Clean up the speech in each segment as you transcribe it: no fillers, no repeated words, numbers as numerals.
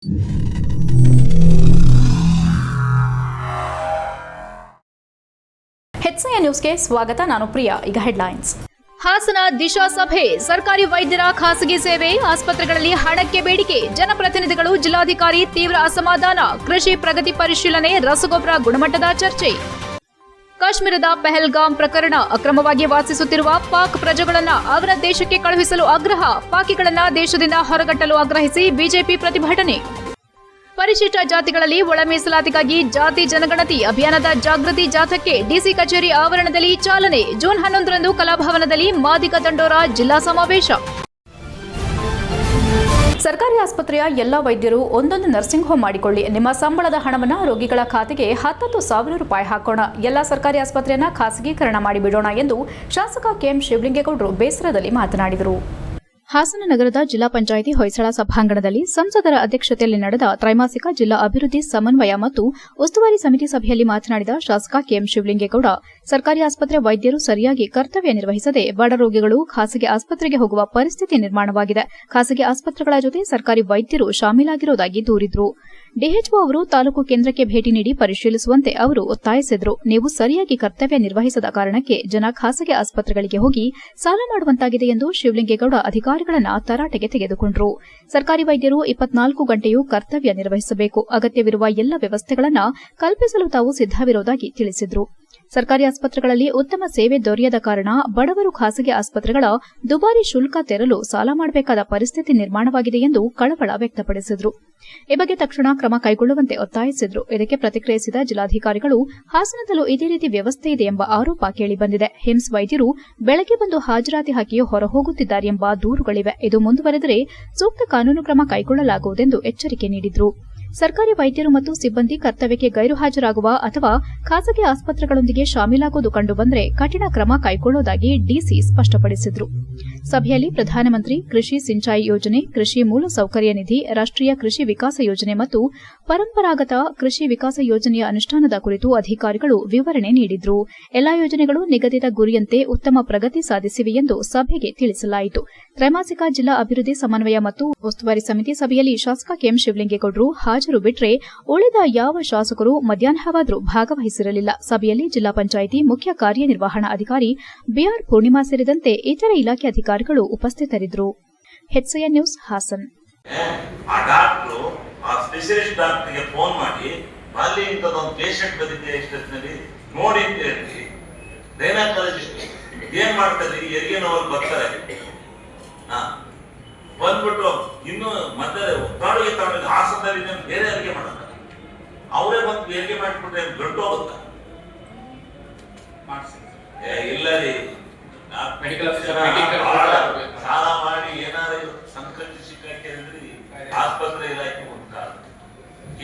HCI ನ್ಯೂಸ್ಗೆ ಸ್ವಾಗತ. ನಾನು ಪ್ರಿಯಾ. ಈಗ ಹೆಡ್ಲೈನ್ಸ್. ಹಾಸನ ದಿಶಾ ಸಭೆ, ಸರ್ಕಾರಿ ವೈದ್ಯರ ಖಾಸಗಿ ಸೇವೆ, ಆಸ್ಪತ್ರೆಗಳಲ್ಲಿ ಹಣಕ್ಕೆ ಬೇಡಿಕೆ, ಜನಪ್ರತಿನಿಧಿಗಳು ಜಿಲ್ಲಾಧಿಕಾರಿ ತೀವ್ರ ಅಸಮಾಧಾನ, ಕೃಷಿ ಪ್ರಗತಿ ಪರಿಶೀಲನೆ, ರಸಗೊಬ್ಬರ ಗುಣಮಟ್ಟದ ಚರ್ಚೆ. ಕಾಶ್ಮೀರದ ಪಹಲ್ಗಾಮ್ ಪ್ರಕರಣ, ಅಕ್ರಮವಾಗಿ ವಾಸಿಸುತ್ತಿರುವ ಪಾಕ್ ಪ್ರಜೆಗಳನ್ನು ಅವರ ದೇಶಕ್ಕೆ ಕಳುಹಿಸಲು ಆಗ್ರಹ, ಪಾಕಿಗಳನ್ನು ದೇಶದಿಂದ ಹೊರಗಟ್ಟಲು ಆಗ್ರಹಿಸಿ ಬಿಜೆಪಿ ಪ್ರತಿಭಟನೆ. ಪರಿಶಿಷ್ಟ ಜಾತಿಗಳಲ್ಲಿ ಒಳ ಮೀಸಲಾತಿಗಾಗಿ ಜಾತಿ ಜನಗಣತಿ ಅಭಿಯಾನದ ಜಾಗೃತಿ ಜಾಥಾಕ್ಕೆ ಡಿಸಿ ಕಚೇರಿ ಆವರಣದಲ್ಲಿ ಚಾಲನೆ. ಜೂನ್ 11ರಂದು ಕಲಾಭವನದಲ್ಲಿ ಮಾದಿಗ ದಂಡೋರ ಜಿಲ್ಲಾ ಸಮಾವೇಶ. ಸರ್ಕಾರಿ ಆಸ್ಪತ್ರೆಯ ಎಲ್ಲ ವೈದ್ಯರು ಒಂದೊಂದು ನರ್ಸಿಂಗ್ ಹೋಮ್ ಮಾಡಿಕೊಳ್ಳಿ. ನಿಮ್ಮ ಸಂಬಳದ ಹಣವನ್ನು ರೋಗಿಗಳ ಖಾತೆಗೆ 10,000 ರೂಪಾಯಿ ಹಾಕೋಣ. ಎಲ್ಲ ಸರ್ಕಾರಿ ಆಸ್ಪತ್ರೆಯನ್ನ ಖಾಸಗೀಕರಣ ಮಾಡಿಬಿಡೋಣ ಎಂದು ಶಾಸಕ ಕೆಎಂ ಶಿವಲಿಂಗೇಗೌಡರು ಬೇಸರದಲ್ಲಿ ಮಾತನಾಡಿದರು. ಹಾಸನ ನಗರದ ಜಿಲ್ಲಾ ಪಂಚಾಯಿತಿ ಹೊಯ್ಸಳ ಸಭಾಂಗಣದಲ್ಲಿ ಸಂಸದರ ಅಧ್ಯಕ್ಷತೆಯಲ್ಲಿ ನಡೆದ ತ್ರೈಮಾಸಿಕ ಜಿಲ್ಲಾ ಅಭಿವೃದ್ಧಿ ಸಮನ್ವಯ ಮತ್ತು ಉಸ್ತುವಾರಿ ಸಮಿತಿ ಸಭೆಯಲ್ಲಿ ಮಾತನಾಡಿದ ಶಾಸಕ ಕೆಎಂ ಶಿವಲಿಂಗೇಗೌಡ, ಸರ್ಕಾರಿ ಆಸ್ಪತ್ರೆ ವೈದ್ಯರು ಸರಿಯಾಗಿ ಕರ್ತವ್ಯ ನಿರ್ವಹಿಸದೆ ಬಡ ರೋಗಿಗಳು ಖಾಸಗಿ ಆಸ್ಪತ್ರೆಗೆ ಹೋಗುವ ಪರಿಸ್ಥಿತಿ ನಿರ್ಮಾಣವಾಗಿದೆ. ಖಾಸಗಿ ಆಸ್ಪತ್ರೆಗಳ ಜೊತೆ ಸರ್ಕಾರಿ ವೈದ್ಯರು ಶಾಮೀಲಾಗಿರುವುದಾಗಿ ದೂರಿದರು. ಡಿಎಚ್ಒ ಅವರು ತಾಲೂಕು ಕೇಂದ್ರಕ್ಕೆ ಭೇಟಿ ನೀಡಿ ಪರಿಶೀಲಿಸುವಂತೆ ಅವರು ಒತ್ತಾಯಿಸಿದರು. ನೀವು ಸರಿಯಾಗಿ ಕರ್ತವ್ಯ ನಿರ್ವಹಿಸದ ಕಾರಣಕ್ಕೆ ಜನ ಖಾಸಗಿ ಆಸ್ಪತ್ರೆಗಳಿಗೆ ಹೋಗಿ ಸಾಲ ಮಾಡುವಂತಾಗಿದೆ ಎಂದು ಶಿವಲಿಂಗೇಗೌಡ ಅಧಿಕಾರಿಗಳನ್ನು ತರಾಟೆಗೆ ತೆಗೆದುಕೊಂಡರು. ಸರ್ಕಾರಿ ವೈದ್ಯರು 24 ಗಂಟೆಯೂ ಕರ್ತವ್ಯ ನಿರ್ವಹಿಸಬೇಕು. ಅಗತ್ಯವಿರುವ ಎಲ್ಲ ವ್ಯವಸ್ಥೆಗಳನ್ನು ಕಲ್ಪಿಸಲು ತಾವು ಸಿದ್ದವಿರುವುದಾಗಿ ತಿಳಿಸಿದರು. ಸರ್ಕಾರಿ ಆಸ್ಪತ್ರೆಗಳಲ್ಲಿ ಉತ್ತಮ ಸೇವೆ ದೊರೆಯದ ಕಾರಣ ಬಡವರು ಖಾಸಗಿ ಆಸ್ಪತ್ರೆಗಳ ದುಬಾರಿ ಶುಲ್ಕ ತೆರಲು ಸಾಲ ಮಾಡಬೇಕಾದ ಪರಿಸ್ಥಿತಿ ನಿರ್ಮಾಣವಾಗಿದೆ ಎಂದು ಕಳವಳ ವ್ಯಕ್ತಪಡಿಸಿದರು. ಈ ಬಗ್ಗೆ ತಕ್ಷಣ ಕ್ರಮ ಕೈಗೊಳ್ಳುವಂತೆ ಒತ್ತಾಯಿಸಿದರು. ಇದಕ್ಕೆ ಪ್ರತಿಕ್ರಿಯಿಸಿದ ಜಿಲ್ಲಾಧಿಕಾರಿಗಳು, ಹಾಸನದಲ್ಲೂ ಇದೇ ರೀತಿ ವ್ಯವಸ್ಥೆ ಇದೆ ಎಂಬ ಆರೋಪ ಕೇಳಿಬಂದಿದೆ. ಹಿಮ್ಸ್ ವೈದ್ಯರು ಬೆಳಗ್ಗೆ ಬಂದು ಹಾಜರಾತಿ ಹಾಕಿ ಹೊರಹೋಗುತ್ತಿದ್ದಾರೆ ಎಂಬ ದೂರುಗಳಿವೆ. ಇದು ಮುಂದುವರೆದರೆ ಸೂಕ್ತ ಕಾನೂನು ಕ್ರಮ ಕೈಗೊಳ್ಳಲಾಗುವುದೆಂದು ಎಚ್ಚರಿಕೆ ನೀಡಿದರು. ಸರ್ಕಾರಿ ವೈದ್ಯರು ಮತ್ತು ಸಿಬ್ಬಂದಿ ಕರ್ತವ್ಯಕ್ಕೆ ಗೈರು ಹಾಜರಾಗುವ ಅಥವಾ ಖಾಸಗಿ ಆಸ್ಪತ್ರೆಗಳೊಂದಿಗೆ ಶಾಮೀಲಾಗುವುದು ಕಂಡುಬಂದರೆ ಕಠಿಣ ಕ್ರಮ ಕೈಗೊಳ್ಳುವುದಾಗಿ ಡಿಸಿ ಸ್ಪಷ್ಟಪಡಿಸಿದರು. ಸಭೆಯಲ್ಲಿ ಪ್ರಧಾನಮಂತ್ರಿ ಕೃಷಿ ಸಿಂಚಾಯಿ ಯೋಜನೆ, ಕೃಷಿ ಮೂಲಸೌಕರ್ಯ ನಿಧಿ, ರಾಷ್ಟೀಯ ಕೃಷಿ ವಿಕಾಸ ಯೋಜನೆ ಮತ್ತು ಪರಂಪರಾಗತ ಕೃಷಿ ವಿಕಾಸ ಯೋಜನೆಯ ಅನುಷ್ಠಾನದ ಕುರಿತು ಅಧಿಕಾರಿಗಳು ವಿವರಣೆ ನೀಡಿದರು. ಎಲ್ಲಾ ಯೋಜನೆಗಳು ನಿಗದಿತ ಗುರಿಯಂತೆ ಉತ್ತಮ ಪ್ರಗತಿ ಸಾಧಿಸಿವೆ ಎಂದು ಸಭೆಗೆ ತಿಳಿಸಲಾಯಿತು. ತ್ರೈಮಾಸಿಕ ಜಿಲ್ಲಾ ಅಭಿವೃದ್ಧಿ ಸಮನ್ವಯ ಮತ್ತು ಉಸ್ತುವಾರಿ ಸಮಿತಿ ಸಭೆಯಲ್ಲಿ ಶಾಸಕ ಕೆಎಂ ಶಿವಲಿಂಗೇಗೌಡರು ಹಾಜರು ಬಿಟ್ಟರೆ ಉಳಿದ ಯಾವ ಶಾಸಕರು ಮಧ್ಯಾಹ್ನವಾದರೂ ಭಾಗವಹಿಸಿರಲಿಲ್ಲ. ಸಭೆಯಲ್ಲಿ ಜಿಲ್ಲಾ ಪಂಚಾಯಿತಿ ಮುಖ್ಯ ಕಾರ್ಯನಿರ್ವಹಣಾ ಅಧಿಕಾರಿ ಬಿಆರ್ ಪೂರ್ಣಿಮಾ ಸೇರಿದಂತೆ ಇತರೆ ಇಲಾಖೆ ಅಧಿಕಾರಿಗಳು ಉಪಸ್ಥಿತರಿದ್ದರು. HCI news Hassan. ಬಂದ್ಬಿಟ್ಟು ಇನ್ನು ಮತ್ತೆ ತಾಳಿಗೆ ಹಾಸನದಲ್ಲಿ ಬೇರೆ ಅಡಿಗೆ ಮಾಡ್ತಾರೆ. ಅವರೇ ಬಂದು ಬೇರೆ ಮಾಡಿಬಿಟ್ರೆ ಗಂಟು ಹೋಗುತ್ತಾ? ಇಲ್ಲ ರೀ, ಸಾಲ ಮಾಡಿ ಏನಾದ್ರು ಸಂಕಷ್ಟ ಸಿಕ್ಕಂದ್ರೆ ಆಸ್ಪತ್ರೆ ಇಲಾಖೆ ಉಂಟಾ?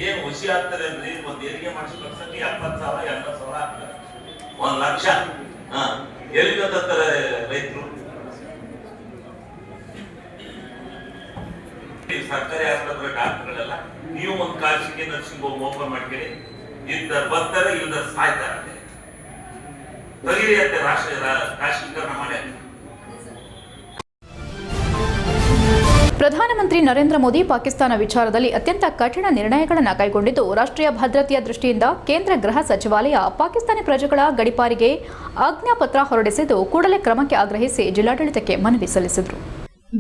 ಏನ್ ಹುಸಿ ಆಗ್ತಾರೆ ಅಂದ್ರೆ ಒಂದ್ ಹೆರಿಗೆ ಮಾಡಿಸ್ಬೇಕು 70,000 80,000 ಆಗ್ತಾರೆ. 1 ಲಕ್ಷ ಎಲ್ಲಿಂದ ತರ್ತಾರೆ ರೈತರು? ಸರ್ಕಾರಿ ಆಸ್ಪತ್ರೆ ಡಾಕ್ಟರ್ಗಳೆಲ್ಲ ನೀವು ಒಂದು ಖಾಸಗಿ ನರ್ಸಿಂಗ್ ಹೋಮ್ ಓಪನ್ ಮಾಡ್ಕೊಳ್ಳಿ, ಇದ್ದ ಬರ್ತಾರೆ ಇಲ್ಲದ ಸಾಯ್ತಾರೆ. ತೆಗಿರಿಯತ್ತೆ ರಾಷ್ಟ್ರೀಕರಣ ಮಾಡಿ. ಪ್ರಧಾನಮಂತ್ರಿ ನರೇಂದ್ರ ಮೋದಿ ಪಾಕಿಸ್ತಾನ ವಿಚಾರದಲ್ಲಿ ಅತ್ಯಂತ ಕಠಿಣ ನಿರ್ಣಯಗಳನ್ನು ಕೈಗೊಂಡಿದ್ದು, ರಾಷ್ಟ್ರೀಯ ಭದ್ರತೆಯ ದೃಷ್ಟಿಯಿಂದ ಕೇಂದ್ರ ಗೃಹ ಸಚಿವಾಲಯ ಪಾಕಿಸ್ತಾನಿ ಪ್ರಜೆಗಳ ಗಡೀಪಾರಿಗೆ ಆಜ್ಞಾಪತ್ರ ಹೊರಡಿಸಿದ್ದು, ಕೂಡಲೇ ಕ್ರಮಕ್ಕೆ ಆಗ್ರಹಿಸಿ ಜಿಲ್ಲಾಡಳಿತಕ್ಕೆ ಮನವಿ ಸಲ್ಲಿಸಿದರು.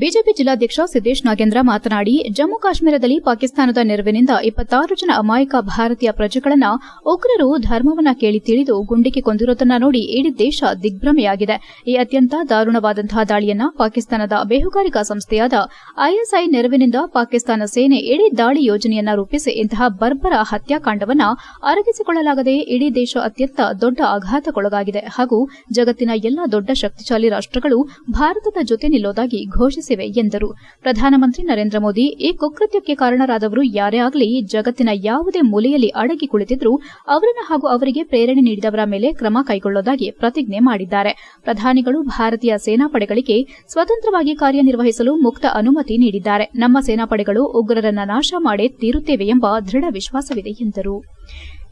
ಬಿಜೆಪಿ ಜಿಲ್ಲಾಧ್ಯಕ್ಷ ಸಿದ್ದೇಶ್ ನಾಗೇಂದ್ರ ಮಾತನಾಡಿ, ಜಮ್ಮು ಕಾಶ್ಮೀರದಲ್ಲಿ ಪಾಕಿಸ್ತಾನದ ನೆರವಿನಿಂದ 26 ಜನ ಅಮಾಯಕ ಭಾರತೀಯ ಪ್ರಜೆಗಳನ್ನು ಉಗ್ರರು ಧರ್ಮವನ್ನ ಕೇಳಿ ತಿಳಿದು ಗುಂಡಿಕ್ಕಿ ಕೊಂದಿರುವುದನ್ನು ನೋಡಿ ಇಡೀ ದೇಶ ದಿಗ್ಭ್ರಮೆಯಾಗಿದೆ. ಈ ಅತ್ಯಂತ ದಾರುಣವಾದಂತಹ ದಾಳಿಯನ್ನ ಪಾಕಿಸ್ತಾನದ ಬೇಹುಗಾರಿಕಾ ಸಂಸ್ಥೆಯಾದ ಐಎಸ್ಐ ನೆರವಿನಿಂದ ಪಾಕಿಸ್ತಾನ ಸೇನೆ ಇಡೀ ದಾಳಿ ಯೋಜನೆಯನ್ನ ರೂಪಿಸಿ ಇಂತಹ ಬರ್ಬರ ಹತ್ಯಾಕಾಂಡವನ್ನ ಅರಗಿಸಿಕೊಳ್ಳಲಾಗದೆ ಇಡೀ ದೇಶ ಅತ್ಯಂತ ದೊಡ್ಡ ಆಘಾತಕ್ಕೊಳಗಾಗಿದೆ ಹಾಗೂ ಜಗತ್ತಿನ ಎಲ್ಲಾ ದೊಡ್ಡ ಶಕ್ತಿಶಾಲಿ ರಾಷ್ಟಗಳು ಭಾರತದ ಜೊತೆ ನಿಲ್ಲೋದಾಗಿ ಘೋಷಿಸಿವೆ ಎಂದರು. ಪ್ರಧಾನಮಂತ್ರಿ ನರೇಂದ್ರ ಮೋದಿ ಈ ಕುಕೃತ್ಯಕ್ಕೆ ಕಾರಣರಾದವರು ಯಾರೇ ಆಗಲಿ ಜಗತ್ತಿನ ಯಾವುದೇ ಮೂಲೆಯಲ್ಲಿ ಅಡಗಿ ಕುಳಿತಿದ್ರೂ ಅವರನ್ನು ಹಾಗೂ ಅವರಿಗೆ ಪ್ರೇರಣೆ ನೀಡಿದವರ ಮೇಲೆ ಕ್ರಮ ಕೈಗೊಳ್ಳುವುದಾಗಿ ಪ್ರತಿಜ್ಞೆ ಮಾಡಿದ್ದಾರೆ. ಪ್ರಧಾನಿಗಳು ಭಾರತೀಯ ಸೇನಾಪಡೆಗಳಿಗೆ ಸ್ವತಂತ್ರವಾಗಿ ಕಾರ್ಯನಿರ್ವಹಿಸಲು ಮುಕ್ತ ಅನುಮತಿ ನೀಡಿದ್ದಾರೆ. ನಮ್ಮ ಸೇನಾಪಡೆಗಳು ಉಗ್ರರನ್ನ ನಾಶ ಮಾಡೇ ತೀರುತ್ತೇವೆ ಎಂಬ ದೃಢ ವಿಶ್ವಾಸವಿದೆ ಎಂದರು.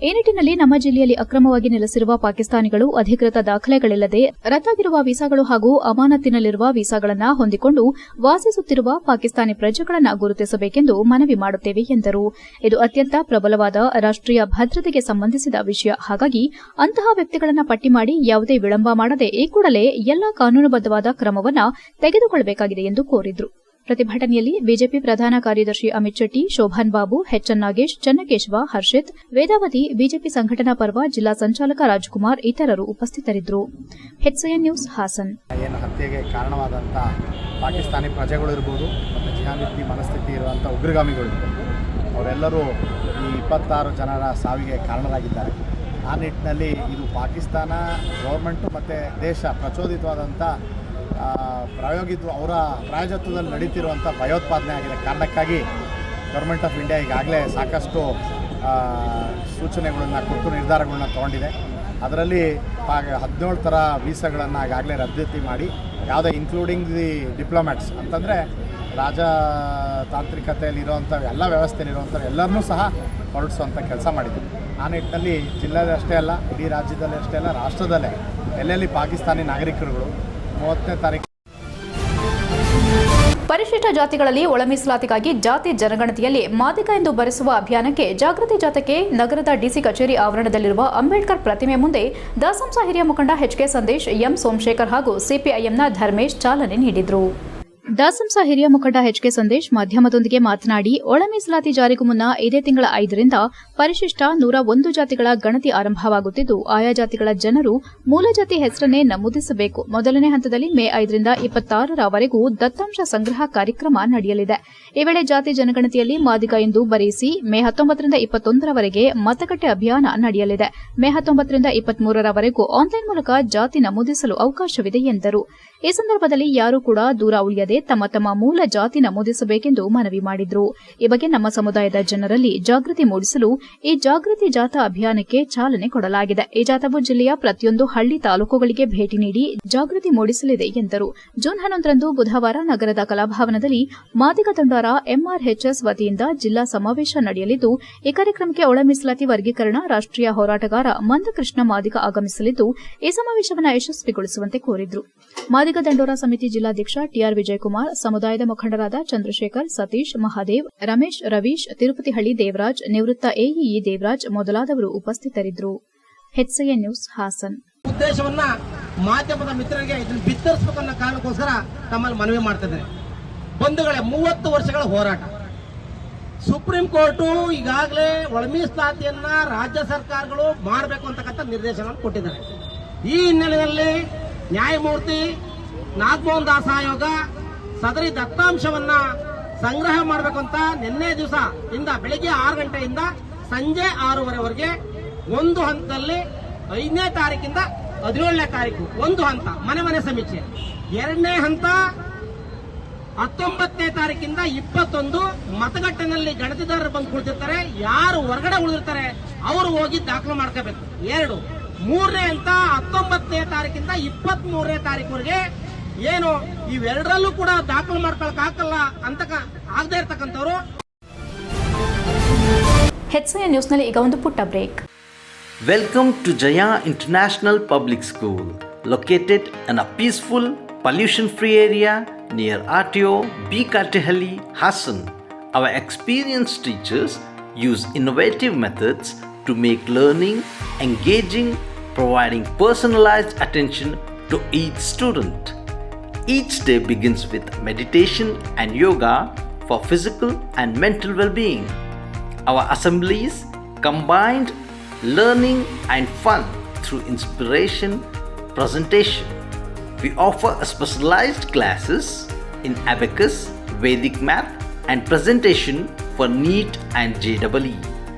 ಈ ನಿಟ್ಟಿನಲ್ಲಿ ನಮ್ಮ ಜಿಲ್ಲೆಯಲ್ಲಿ ಅಕ್ರಮವಾಗಿ ನೆಲೆಸಿರುವ ಪಾಕಿಸ್ತಾನಿಗಳು ಅಧಿಕೃತ ದಾಖಲೆಗಳಿಲ್ಲದೆ ರದ್ದಾಗಿರುವ ವೀಸಾಗಳು ಹಾಗೂ ಅಮಾನತಿನಲ್ಲಿರುವ ವೀಸಾಗಳನ್ನು ಹೊಂದಿಕೊಂಡು ವಾಸಿಸುತ್ತಿರುವ ಪಾಕಿಸ್ತಾನಿ ಪ್ರಜೆಗಳನ್ನು ಗುರುತಿಸಬೇಕೆಂದು ಮನವಿ ಮಾಡುತ್ತೇವೆ ಎಂದರು. ಇದು ಅತ್ಯಂತ ಪ್ರಬಲವಾದ ರಾಷ್ಟೀಯ ಭದ್ರತೆಗೆ ಸಂಬಂಧಿಸಿದ ವಿಷಯ. ಹಾಗಾಗಿ ಅಂತಹ ವ್ಯಕ್ತಿಗಳನ್ನು ಪಟ್ಟಿ ಮಾಡಿ ಯಾವುದೇ ವಿಳಂಬ ಮಾಡದೆ ಈ ಕೂಡಲೇ ಎಲ್ಲಾ ಕಾನೂನುಬದ್ದವಾದ ಕ್ರಮವನ್ನು ತೆಗೆದುಕೊಳ್ಳಬೇಕಾಗಿದೆ ಎಂದು ಕೋರಿದರು. ಪ್ರತಿಭಟನೆಯಲ್ಲಿ ಬಿಜೆಪಿ ಪ್ರಧಾನ ಕಾರ್ಯದರ್ಶಿ ಅಮಿತ್ ಶೆಟ್ಟಿ, ಶೋಭಾನ್ ಬಾಬು, ಎಚ್ಎನ್ ನಾಗೇಶ್, ಚನ್ನಕೇಶವ, ಹರ್ಷಿತ್, ವೇದಾವತಿ, ಬಿಜೆಪಿ ಸಂಘಟನಾ ಪರ್ವ ಜಿಲ್ಲಾ ಸಂಚಾಲಕ ರಾಜ್ಕುಮಾರ್ ಇತರರು ಉಪಸ್ಥಿತರಿದ್ದರು. HCN news Hassan. ಏನು ಹತ್ಯೆಗೆ ಕಾರಣವಾದಂಥ ಪಾಕಿಸ್ತಾನಿ ಪ್ರಜೆಗಳು ಇರ್ಬೋದು ಮತ್ತು ಜಿಹಾದಿ ಮನಸ್ಥಿತಿ ಇರುವಂಥ ಉಗ್ರಗಾಮಿಗಳು ಅವರೆಲ್ಲರೂ ಈ 26 ಜನರ ಸಾವಿಗೆ ಕಾರಣರಾಗಿದ್ದಾರೆ. ಆ ನಿಟ್ಟಿನಲ್ಲಿ ಇದು ಪಾಕಿಸ್ತಾನ ಗೌರ್ಮೆಂಟು ಮತ್ತು ದೇಶ ಪ್ರಚೋದಿತವಾದಂಥ ಅವರ ಪ್ರಾಯೋಜಕತ್ವದಲ್ಲಿ ನಡೀತಿರುವಂಥ ಭಯೋತ್ಪಾದನೆ ಆಗಿದೆ. ಕಾರಣಕ್ಕಾಗಿ ಗೌರ್ಮೆಂಟ್ ಆಫ್ ಇಂಡಿಯಾ ಈಗಾಗಲೇ ಸಾಕಷ್ಟು ಸೂಚನೆಗಳನ್ನು ಕೊಟ್ಟು ನಿರ್ಧಾರಗಳನ್ನ ತೊಗೊಂಡಿದೆ. ಅದರಲ್ಲಿ 17 ಥರ ವೀಸಾಗಳನ್ನು ಈಗಾಗಲೇ ರದ್ದತಿ ಮಾಡಿ ಯಾವುದೇ ಇನ್ಕ್ಲೂಡಿಂಗ್ ದಿ ಡಿಪ್ಲೊಮ್ಯಾಟ್ಸ್ ಅಂತಂದರೆ ರಾಜತಾಂತ್ರಿಕತೆಯಲ್ಲಿರುವಂಥ ಎಲ್ಲ ವ್ಯವಸ್ಥೆಯಲ್ಲಿರುವಂಥ ಎಲ್ಲರನ್ನೂ ಸಹ ಹೊರಡಿಸುವಂಥ ಕೆಲಸ ಮಾಡಿದೆ. ಆ ನಿಟ್ಟಿನಲ್ಲಿ ಜಿಲ್ಲೆಯಲ್ಲಿ ಅಷ್ಟೇ ಅಲ್ಲ, ಇಡೀ ರಾಜ್ಯದಲ್ಲಿ ಅಷ್ಟೇ ಅಲ್ಲ, ರಾಷ್ಟ್ರದಲ್ಲೇ ಎಲ್ಲೆಲ್ಲಿ ಪಾಕಿಸ್ತಾನಿ ನಾಗರಿಕರುಗಳು 30ನೇ ತಾರೀಕು ಪರಿಶಿಷ್ಟ ಜಾತಿಗಳಲ್ಲಿ ಒಳ ಮೀಸಲಾತಿಗಾಗಿ ಜಾತಿ ಜನಗಣತಿಯಲ್ಲಿ ಮಾದಿಗ ಎಂದು ಬರೆಸುವ ಅಭಿಯಾನಕ್ಕೆ ಜಾಗೃತಿ ಜಾಥಾಕ್ಕೆ ನಗರದ ಡಿಸಿ ಕಚೇರಿ ಆವರಣದಲ್ಲಿರುವ ಅಂಬೇಡ್ಕರ್ ಪ್ರತಿಮೆ ಮುಂದೆ ದಸಂಸ ಹಿರಿಯ ಮುಖಂಡ ಎಚ್ಕೆ ಸಂದೇಶ್, ಎಂ ಸೋಮಶೇಖರ್ ಹಾಗೂ ಸಿಪಿಐಎಂನ ಧರ್ಮೇಶ್ ಚಾಲನೆ ನೀಡಿದರು. ದಸಂಸ ಹಿರಿಯ ಮುಖಂಡ ಎಚ್ಕೆ ಸಂದೇಶ್ ಮಾಧ್ಯಮದೊಂದಿಗೆ ಮಾತನಾಡಿ, ಒಳ ಮೀಸಲಾತಿ ಜಾರಿಗೂ ಮುನ್ನ ಇದೇ ತಿಂಗಳ 5ರಿಂದ ಪರಿಶಿಷ್ಟ 101 ಜಾತಿಗಳ ಗಣತಿ ಆರಂಭವಾಗುತ್ತಿದ್ದು, ಆಯಾ ಜಾತಿಗಳ ಜನರು ಮೂಲ ಜಾತಿ ಹೆಸರನ್ನೇ ನಮೂದಿಸಬೇಕು. ಮೊದಲನೇ ಹಂತದಲ್ಲಿ ಮೇ 5ರಿಂದ 26ರವರೆಗೂ ದತ್ತಾಂಶ ಸಂಗ್ರಹ ಕಾರ್ಯಕ್ರಮ ನಡೆಯಲಿದೆ. ಈ ವೇಳೆ ಜಾತಿ ಜನಗಣತಿಯಲ್ಲಿ ಮಾದಿಗ ಎಂದು ಬರೆಯಿಸಿ ಮೇ 19ರಿಂದ 21ರವರೆಗೆ ಮತಗಟ್ಟೆ ಅಭಿಯಾನ ನಡೆಯಲಿದೆ. ಮೇ 19ರಿಂದ 23ರವರೆಗೂ ಆನ್ಲೈನ್ ಮೂಲಕ ಜಾತಿ ನಮೂದಿಸಲು ಅವಕಾಶವಿದೆ ಎಂದರು. ಈ ಸಂದರ್ಭದಲ್ಲಿ ಯಾರೂ ಕೂಡ ದೂರ ಉಳಿಯದೆ ತಮ್ಮ ತಮ್ಮ ಮೂಲ ಜಾತಿ ನಮೂದಿಸಬೇಕೆಂದು ಮನವಿ ಮಾಡಿದ್ರು. ಈ ಬಗ್ಗೆ ನಮ್ಮ ಸಮುದಾಯದ ಜನರಲ್ಲಿ ಜಾಗೃತಿ ಮೂಡಿಸಲು ಈ ಜಾಗೃತಿ ಜಾಥಾ ಅಭಿಯಾನಕ್ಕೆ ಚಾಲನೆ ಕೊಡಲಾಗಿದೆ. ಈ ಜಾಥಾವು ಜಿಲ್ಲೆಯ ಪ್ರತಿಯೊಂದು ಹಳ್ಳಿ ತಾಲೂಕುಗಳಿಗೆ ಭೇಟಿ ನೀಡಿ ಜಾಗೃತಿ ಮೂಡಿಸಲಿದೆ ಎಂದರು. ಜೂನ್ 11ರಂದು ಬುಧವಾರ ನಗರದ ಕಲಾಭವನದಲ್ಲಿ ಮಾದಿಗ ದಂಡಾರ ಎಂಆರ್ಎಚ್ಎಸ್ ವತಿಯಿಂದ ಜಿಲ್ಲಾ ಸಮಾವೇಶ ನಡೆಯಲಿದ್ದು, ಈ ಕಾರ್ಯಕ್ರಮಕ್ಕೆ ಒಳ ಮೀಸಲಾತಿ ವರ್ಗೀಕರಣ ರಾಷ್ಟೀಯ ಹೋರಾಟಗಾರ ಮಂದಕೃಷ್ಣ ಮಾದಿಗ ಆಗಮಿಸಲಿದ್ದು, ಈ ಸಮಾವೇಶವನ್ನು ಯಶಸ್ವಿಗೊಳಿಸುವಂತೆ ಕೋರಿದ್ರು. ಮಾದಿಗ ದಂಡೋರ ಸಮಿತಿ ಜಿಲ್ಲಾಧ್ಯಕ್ಷ ಟಿಆರ್ ವಿಜಯಕುಮಾರ್, ಸಮುದಾಯದ ಮುಖಂಡರಾದ ಚಂದ್ರಶೇಖರ್, ಸತೀಶ್, ಮಹಾದೇವ್, ರಮೇಶ್, ರವೀಶ್, ತಿರುಪತಿಹಳ್ಳಿ ದೇವರಾಜ್, ನಿವೃತ್ತ ಎಇಇ ದೇವರಾಜ್ ಮೊದಲಾದವರು ಉಪಸ್ಥಿತರಿದ್ದರು. HCN news Haasan. ಉದ್ದೇಶವನ್ನ ಮಾಧ್ಯಮದ ಮಿತ್ರರಿಗೆ ಇದನ್ನು ಬಿತ್ತರಿಸಬೇಕನ್ನೋ ಕಾರಣಕ್ಕೋಸ್ಕರ ತಮ್ಮಲ್ಲಿ ಮನವಿ ಮಾಡ್ತಿದ್ದಾರೆ. ಬಂಧುಗಳೇ, 30 ವರ್ಷಗಳ ಹೋರಾಟ. ಸುಪ್ರೀಂ ಕೋರ್ಟು ಈಗಾಗಲೇ ಒಳ ಮೀಸಲಾತಿಯನ್ನ ರಾಜ್ಯ ಸರ್ಕಾರಗಳು ಮಾಡಬೇಕು ಅಂತಕ್ಕಂಥ ನಿರ್ದೇಶನ ಕೊಟ್ಟಿದ್ದಾರೆ. ಈ ಹಿನ್ನೆಲೆಯಲ್ಲಿ ನ್ಯಾಯಮೂರ್ತಿ ನಾಗಮೋಹನ್ ದಾಸ್ ಆಯೋಗ ಸದರಿ ದತ್ತಾಂಶವನ್ನ ಸಂಗ್ರಹ ಮಾಡಬೇಕು ಅಂತ ನಿನ್ನೆ ದಿವಸ ಇಂದ ಬೆಳಿಗ್ಗೆ 6 ಗಂಟೆಯಿಂದ ಸಂಜೆ 6:30ವರೆಗೆ ಒಂದು ಹಂತದಲ್ಲಿ 5ನೇ ತಾರೀಕಿಂದ 17ನೇ ತಾರೀಕು ಒಂದು ಹಂತ ಮನೆ ಸಮೀಕ್ಷೆ, 2ನೇ ಹಂತ 19ನೇ ತಾರೀಕಿಂದ 21 ಮತಗಟ್ಟೆನಲ್ಲಿ ಗಣತಿದಾರರು ಬಂದು ಕುಳಿತಿರ್ತಾರೆ. ಯಾರು ಹೊರಗಡೆ ಉಳಿದಿರ್ತಾರೆ ಅವರು ಹೋಗಿ ದಾಖಲು ಮಾಡ್ಕೋಬೇಕು. 2, 3ನೇ ಹಂತ 19ನೇ ತಾರೀಕಿಂದ 23ನೇ ತಾರೀಕುವರೆಗೆ ಏನು ಇವೆರಡರಲ್ಲೂ ಕೂಡ ದಾಖಲು ಮಾಡ್ಕೊಳಕ್ ಆಗಲ್ಲ ಅಂತ ಆಗದೆ ಇರ್ತಕ್ಕಂಥವ್ರು. ಎಚ್ಸಿಎನ್ ನ್ಯೂಸ್ನಲ್ಲಿ ಈಗ ಒಂದು ಪುಟ್ಟ break. Welcome to Jaya International Public School, located in a peaceful, pollution-free area near RTO B. Katehalli, Hassan. Our experienced teachers use innovative methods to make learning engaging, providing personalized attention to each student. Each day begins with meditation and yoga for physical and mental well-being. Our assemblies combined learning and fun through inspiration, presentation. We offer specialized classes in abacus, Vedic math and presentation for NEET and JEE.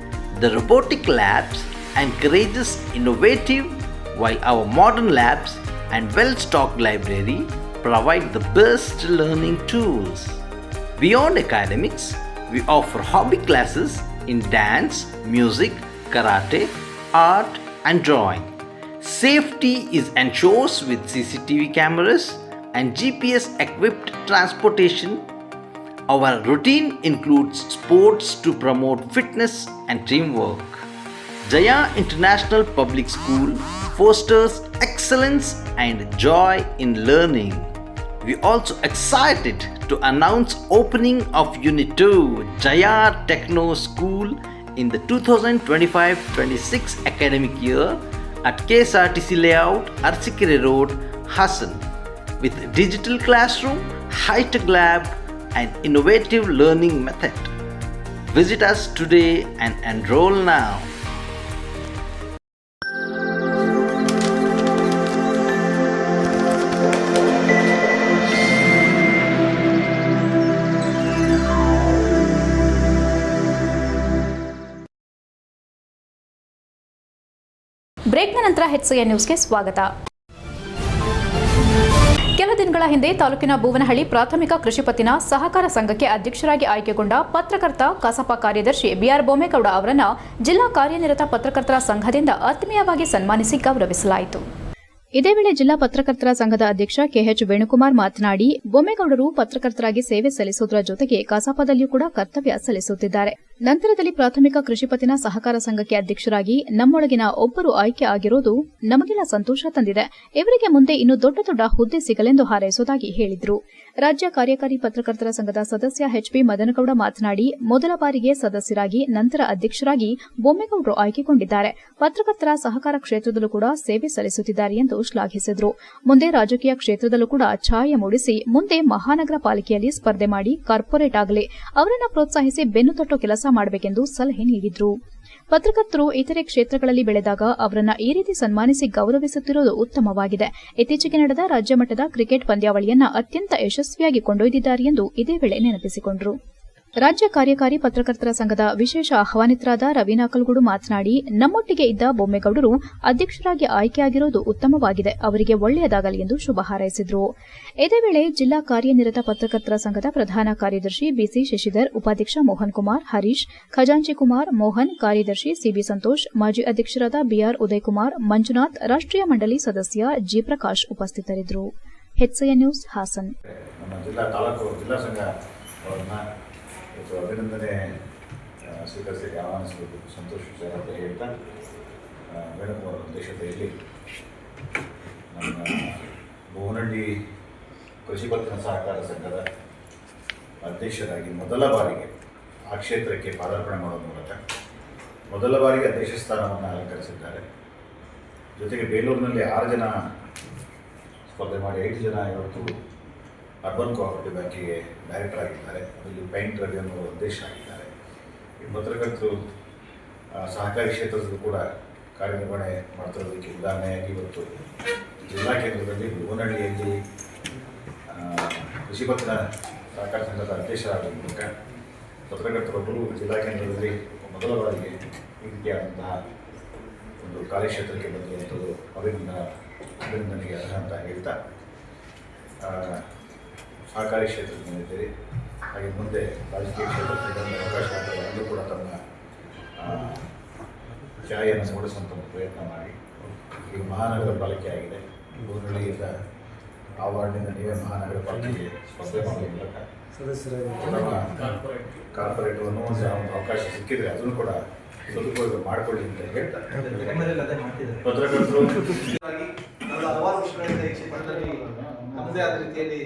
The robotic labs encourages innovative, while our modern labs and well-stocked library provide the best learning tools. Beyond academics, we offer hobby classes in dance, music, karate, art and drawing. Safety is ensured with CCTV cameras and GPS equipped transportation. Our routine includes sports to promote fitness and teamwork. Jaya International Public School fosters excellence and joy in learning. We also excited to announce opening of Unit 2 Jaya Techno School in the 2025-26 academic year at KSRTC Layout, Arsikere Road, Hassan, with digital classroom, high-tech lab, and innovative learning method. Visit us today and enroll now. ಬ್ರೇಕ್ನ ನಂತರ HCN ನ್ಯೂಸ್ಗೆ ಸ್ವಾಗತ. ಕೆಲ ದಿನಗಳ ಹಿಂದೆ ತಾಲೂಕಿನ ಬೂವನಹಳ್ಳಿ ಪ್ರಾಥಮಿಕ ಕೃಷಿ ಪತ್ತಿನ ಸಹಕಾರ ಸಂಘಕ್ಕೆ ಅಧ್ಯಕ್ಷರಾಗಿ ಆಯ್ಕೆಗೊಂಡ ಪತ್ರಕರ್ತ ಕಸಾಪ ಕಾರ್ಯದರ್ಶಿ BR ಬೊಮ್ಮೇಗೌಡ ಅವರನ್ನು ಜಿಲ್ಲಾ ಕಾರ್ಯನಿರತ ಪತ್ರಕರ್ತರ ಸಂಘದಿಂದ ಆತ್ಮೀಯವಾಗಿ ಸನ್ಮಾನಿಸಿ ಗೌರವಿಸಲಾಯಿತು. ಇದೇ ವೇಳೆ ಜಿಲ್ಲಾ ಪತ್ರಕರ್ತರ ಸಂಘದ ಅಧ್ಯಕ್ಷ KH ವೇಣುಕುಮಾರ್ ಮಾತನಾಡಿ, ಬೊಮ್ಮೇಗೌಡರು ಪತ್ರಕರ್ತರಾಗಿ ಸೇವೆ ಸಲ್ಲಿಸುವುದರ ಜೊತೆಗೆ ಕಸಾಪದಲ್ಲಿಯೂ ಕೂಡ ಕರ್ತವ್ಯ ಸಲ್ಲಿಸುತ್ತಿದ್ದಾರೆ. ನಂತರದಲ್ಲಿ ಪ್ರಾಥಮಿಕ ಕೃಷಿ ಪತ್ತಿನ ಸಹಕಾರ ಸಂಘಕ್ಕೆ ಅಧ್ಯಕ್ಷರಾಗಿ ನಮ್ಮೊಳಗಿನ ಒಬ್ಬರು ಆಯ್ಕೆ ಆಗಿರೋದು ನಮಗೆಲ್ಲ ಸಂತೋಷ ತಂದಿದೆ. ಇವರಿಗೆ ಮುಂದೆ ಇನ್ನೂ ದೊಡ್ಡ ದೊಡ್ಡ ಹುದ್ದೆ ಸಿಗಲೆಂದು ಹಾರೈಸುವುದಾಗಿ ಹೇಳಿದರು. ರಾಜ್ಯ ಕಾರ್ಯಕಾರಿ ಪತ್ರಕರ್ತರ ಸಂಘದ ಸದಸ್ಯ HP ಮದನಗೌಡ ಮಾತನಾಡಿ, ಮೊದಲ ಬಾರಿಗೆ ಸದಸ್ಯರಾಗಿ ನಂತರ ಅಧ್ಯಕ್ಷರಾಗಿ ಬೊಮ್ಮೇಗೌಡರು ಆಯ್ಕೆಗೊಂಡಿದ್ದಾರೆ. ಪತ್ರಕರ್ತರ ಸಹಕಾರ ಕ್ಷೇತ್ರದಲ್ಲೂ ಕೂಡ ಸೇವೆ ಸಲ್ಲಿಸುತ್ತಿದ್ದಾರೆ ಎಂದು ಶ್ಲಾಘಿಸಿದರು. ಮುಂದೆ ರಾಜಕೀಯ ಕ್ಷೇತ್ರದಲ್ಲೂ ಕೂಡ ಛಾಯೆ ಮೂಡಿಸಿ ಮುಂದೆ ಮಹಾನಗರ ಪಾಲಿಕೆಯಲ್ಲಿ ಸ್ಪರ್ಧೆ ಮಾಡಿ ಕಾರ್ಪೊರೇಟ್ ಆಗಲಿ, ಅವರನ್ನು ಪ್ರೋತ್ಸಾಹಿಸಿ ಬೆನ್ನು ತಟ್ಟೋ ಕೆಲಸ ಮಾಡಬೇಕೆಂದು ಸಲಹೆ ನೀಡಿದರು. ಪತ್ರಕರ್ತರು ಇತರೆ ಕ್ಷೇತ್ರಗಳಲ್ಲಿ ಬೆಳೆದಾಗ ಅವರನ್ನ ಈ ರೀತಿ ಸನ್ಮಾನಿಸಿ ಗೌರವಿಸುತ್ತಿರುವುದು ಉತ್ತಮವಾಗಿದೆ. ಇತ್ತೀಚೆಗೆ ನಡೆದ ರಾಜ್ಯ ಮಟ್ಟದ ಕ್ರಿಕೆಟ್ ಪಂದ್ಯಾವಳಿಯನ್ನ ಅತ್ಯಂತ ಯಶಸ್ವಿಯಾಗಿ ಕೊಂಡೊಯ್ದಿದ್ದಾರೆ ಎಂದು ಇದೇ ವೇಳೆ ನೆನಪಿಸಿಕೊಂಡರು. ರಾಜ್ಯ ಕಾರ್ಯಕಾರಿ ಪತ್ರಕರ್ತರ ಸಂಘದ ವಿಶೇಷ ಆಹ್ವಾನಿತರಾದ ರವೀನಾ ಕಲ್ಗೂಡು ಮಾತನಾಡಿ, ನಮ್ಮೊಟ್ಟಿಗೆ ಇದ್ದ ಬೊಮ್ಮೇಗೌಡರು ಅಧ್ಯಕ್ಷರಾಗಿ ಆಯ್ಕೆಯಾಗಿರುವುದು ಉತ್ತಮವಾಗಿದೆ, ಅವರಿಗೆ ಒಳ್ಳೆಯದಾಗಲಿ ಎಂದು ಶುಭ ಹಾರೈಸಿದರು. ಇದೇ ವೇಳೆ ಜಿಲ್ಲಾ ಕಾರ್ಯನಿರತ ಪತ್ರಕರ್ತರ ಸಂಘದ ಪ್ರಧಾನ ಕಾರ್ಯದರ್ಶಿ BC ಶಶಿಧರ್, ಉಪಾಧ್ಯಕ್ಷ ಮೋಹನ್ ಕುಮಾರ್, ಹರೀಶ್, ಖಜಾಂಚಿ ಕುಮಾರ್, ಮೋಹನ್, ಕಾರ್ಯದರ್ಶಿ CB ಸಂತೋಷ್, ಮಾಜಿ ಅಧ್ಯಕ್ಷರಾದ BR ಉದಯಕುಮಾರ್, ಮಂಜುನಾಥ್, ರಾಷ್ಟ್ರೀಯ ಮಂಡಳಿ ಸದಸ್ಯ G ಪ್ರಕಾಶ್ ಉಪಸ್ಥಿತರಿದ್ದರು. HCN news Hassan. ಅಭಿನಂದನೆ ಸ್ವೀಕರಿಸಲಿಕ್ಕೆ ಆಹ್ವಾನಿಸಬೇಕು ಸಂತೋಷ ವಿಚಾರ ಅಂತ ಹೇಳ್ತಾ ವೇಣುಕುಮಾರ್ ಅಧ್ಯಕ್ಷತೆಯಲ್ಲಿ ನಮ್ಮ ಬೂವನಹಳ್ಳಿ ಕೃಷಿ ಪತ್ತಿನ ಸಹಕಾರ ಸಂಘದ ಅಧ್ಯಕ್ಷರಾಗಿ ಮೊದಲ ಬಾರಿಗೆ ಆ ಕ್ಷೇತ್ರಕ್ಕೆ ಪಾದಾರ್ಪಣೆ ಮಾಡೋದ್ರ ಮೂಲಕ ಮೊದಲ ಬಾರಿಗೆ ಅಧ್ಯಕ್ಷ ಸ್ಥಾನವನ್ನು ಅಲಂಕರಿಸಿದ್ದಾರೆ. ಜೊತೆಗೆ ಬೇಲೂರಿನಲ್ಲಿ 6 ಜನ ಸ್ಪರ್ಧೆ ಮಾಡಿ 5 ಜನ ಇವತ್ತು ಅರ್ಬನ್ ಕೋಆಪರೇಟಿವ್ ಬ್ಯಾಂಕಿಗೆ ಡೈರೆಕ್ಟರ್ ಆಗಿದ್ದಾರೆ. ಅಲ್ಲಿ ಪೈಂಟ್ ರವಿ ಅನ್ನೋ ಅಧ್ಯಕ್ಷ ಆಗಿದ್ದಾರೆ. ಈ ಪತ್ರಕರ್ತರು ಸಹಕಾರಿ ಕ್ಷೇತ್ರದಲ್ಲೂ ಕೂಡ ಕಾರ್ಯನಿರ್ವಹಣೆ ಮಾಡ್ತಿರೋದಕ್ಕೆ ಉದಾಹರಣೆಯಾಗಿ ಇವತ್ತು ಜಿಲ್ಲಾ ಕೇಂದ್ರದಲ್ಲಿ ಬೂವನಹಳ್ಳಿಯಲ್ಲಿ ಕೃಷಿ ಪತ್ತಿನ ಸಹಕಾರ ಸಂಘದ ಅಧ್ಯಕ್ಷರಾದ ಮೂಲಕ ಪತ್ರಕರ್ತರೊಬ್ಬರು ಜಿಲ್ಲಾ ಕೇಂದ್ರದಲ್ಲಿ ಮೊದಲ ಬಾರಿಗೆ ಈ ರೀತಿಯಾದಂತಹ ಒಂದು ಕಾರ್ಯಕ್ಷೇತ್ರಕ್ಕೆ ಬಂದಿರುವಂಥದ್ದು ಅಭಿನಂದನೆಗೆ ಅರ್ಹ ಅಂತ ಹೇಳ್ತಾ ಸಹಕಾರಿ ಕ್ಷೇತ್ರಕ್ಕೆ ಬಂದಿದ್ದೀರಿ. ಹಾಗೆ ಮುಂದೆ ರಾಜಕೀಯ ಕ್ಷೇತ್ರಕ್ಕೆ ಬಂದ ಅವಕಾಶ ಆಗ್ತದೆ, ಅಲ್ಲೂ ಕೂಡ ತಮ್ಮ ಛಾಯೆಯನ್ನು ಮೂಡಿಸುವಂಥ ಪ್ರಯತ್ನ ಮಾಡಿ ಈಗ ಮಹಾನಗರ ಪಾಲಿಕೆ ಆಗಿದೆ. ಬೂವನಹಳ್ಳಿಯಿಂದ ಆ ವಾರ್ಡಿನಿಂದ ನೀವೇ ಮಹಾನಗರ ಪಾಲಿಕೆಗೆ ಸ್ಪರ್ಧೆ ಮಾಡುವ ಮೂಲಕ ಕಾರ್ಪೊರೇಟರ್ ಅನ್ನೋ ಒಂದು ಅವಕಾಶ ಸಿಕ್ಕಿದ್ರೆ ಅದನ್ನು ಕೂಡ ಸದುಪಯೋಗ ಮಾಡಿಕೊಳ್ಳಿ ಅಂತ ಹೇಳ್ತಾ ಪತ್ರಕರ್ತರು ಹಲವಾರು ವರ್ಷಗಳಿಂದ ಈ ಕ್ಷೇತ್ರದಲ್ಲಿ ತಮ್ಮದೇ ಆದ ರೀತಿಯಲ್ಲಿ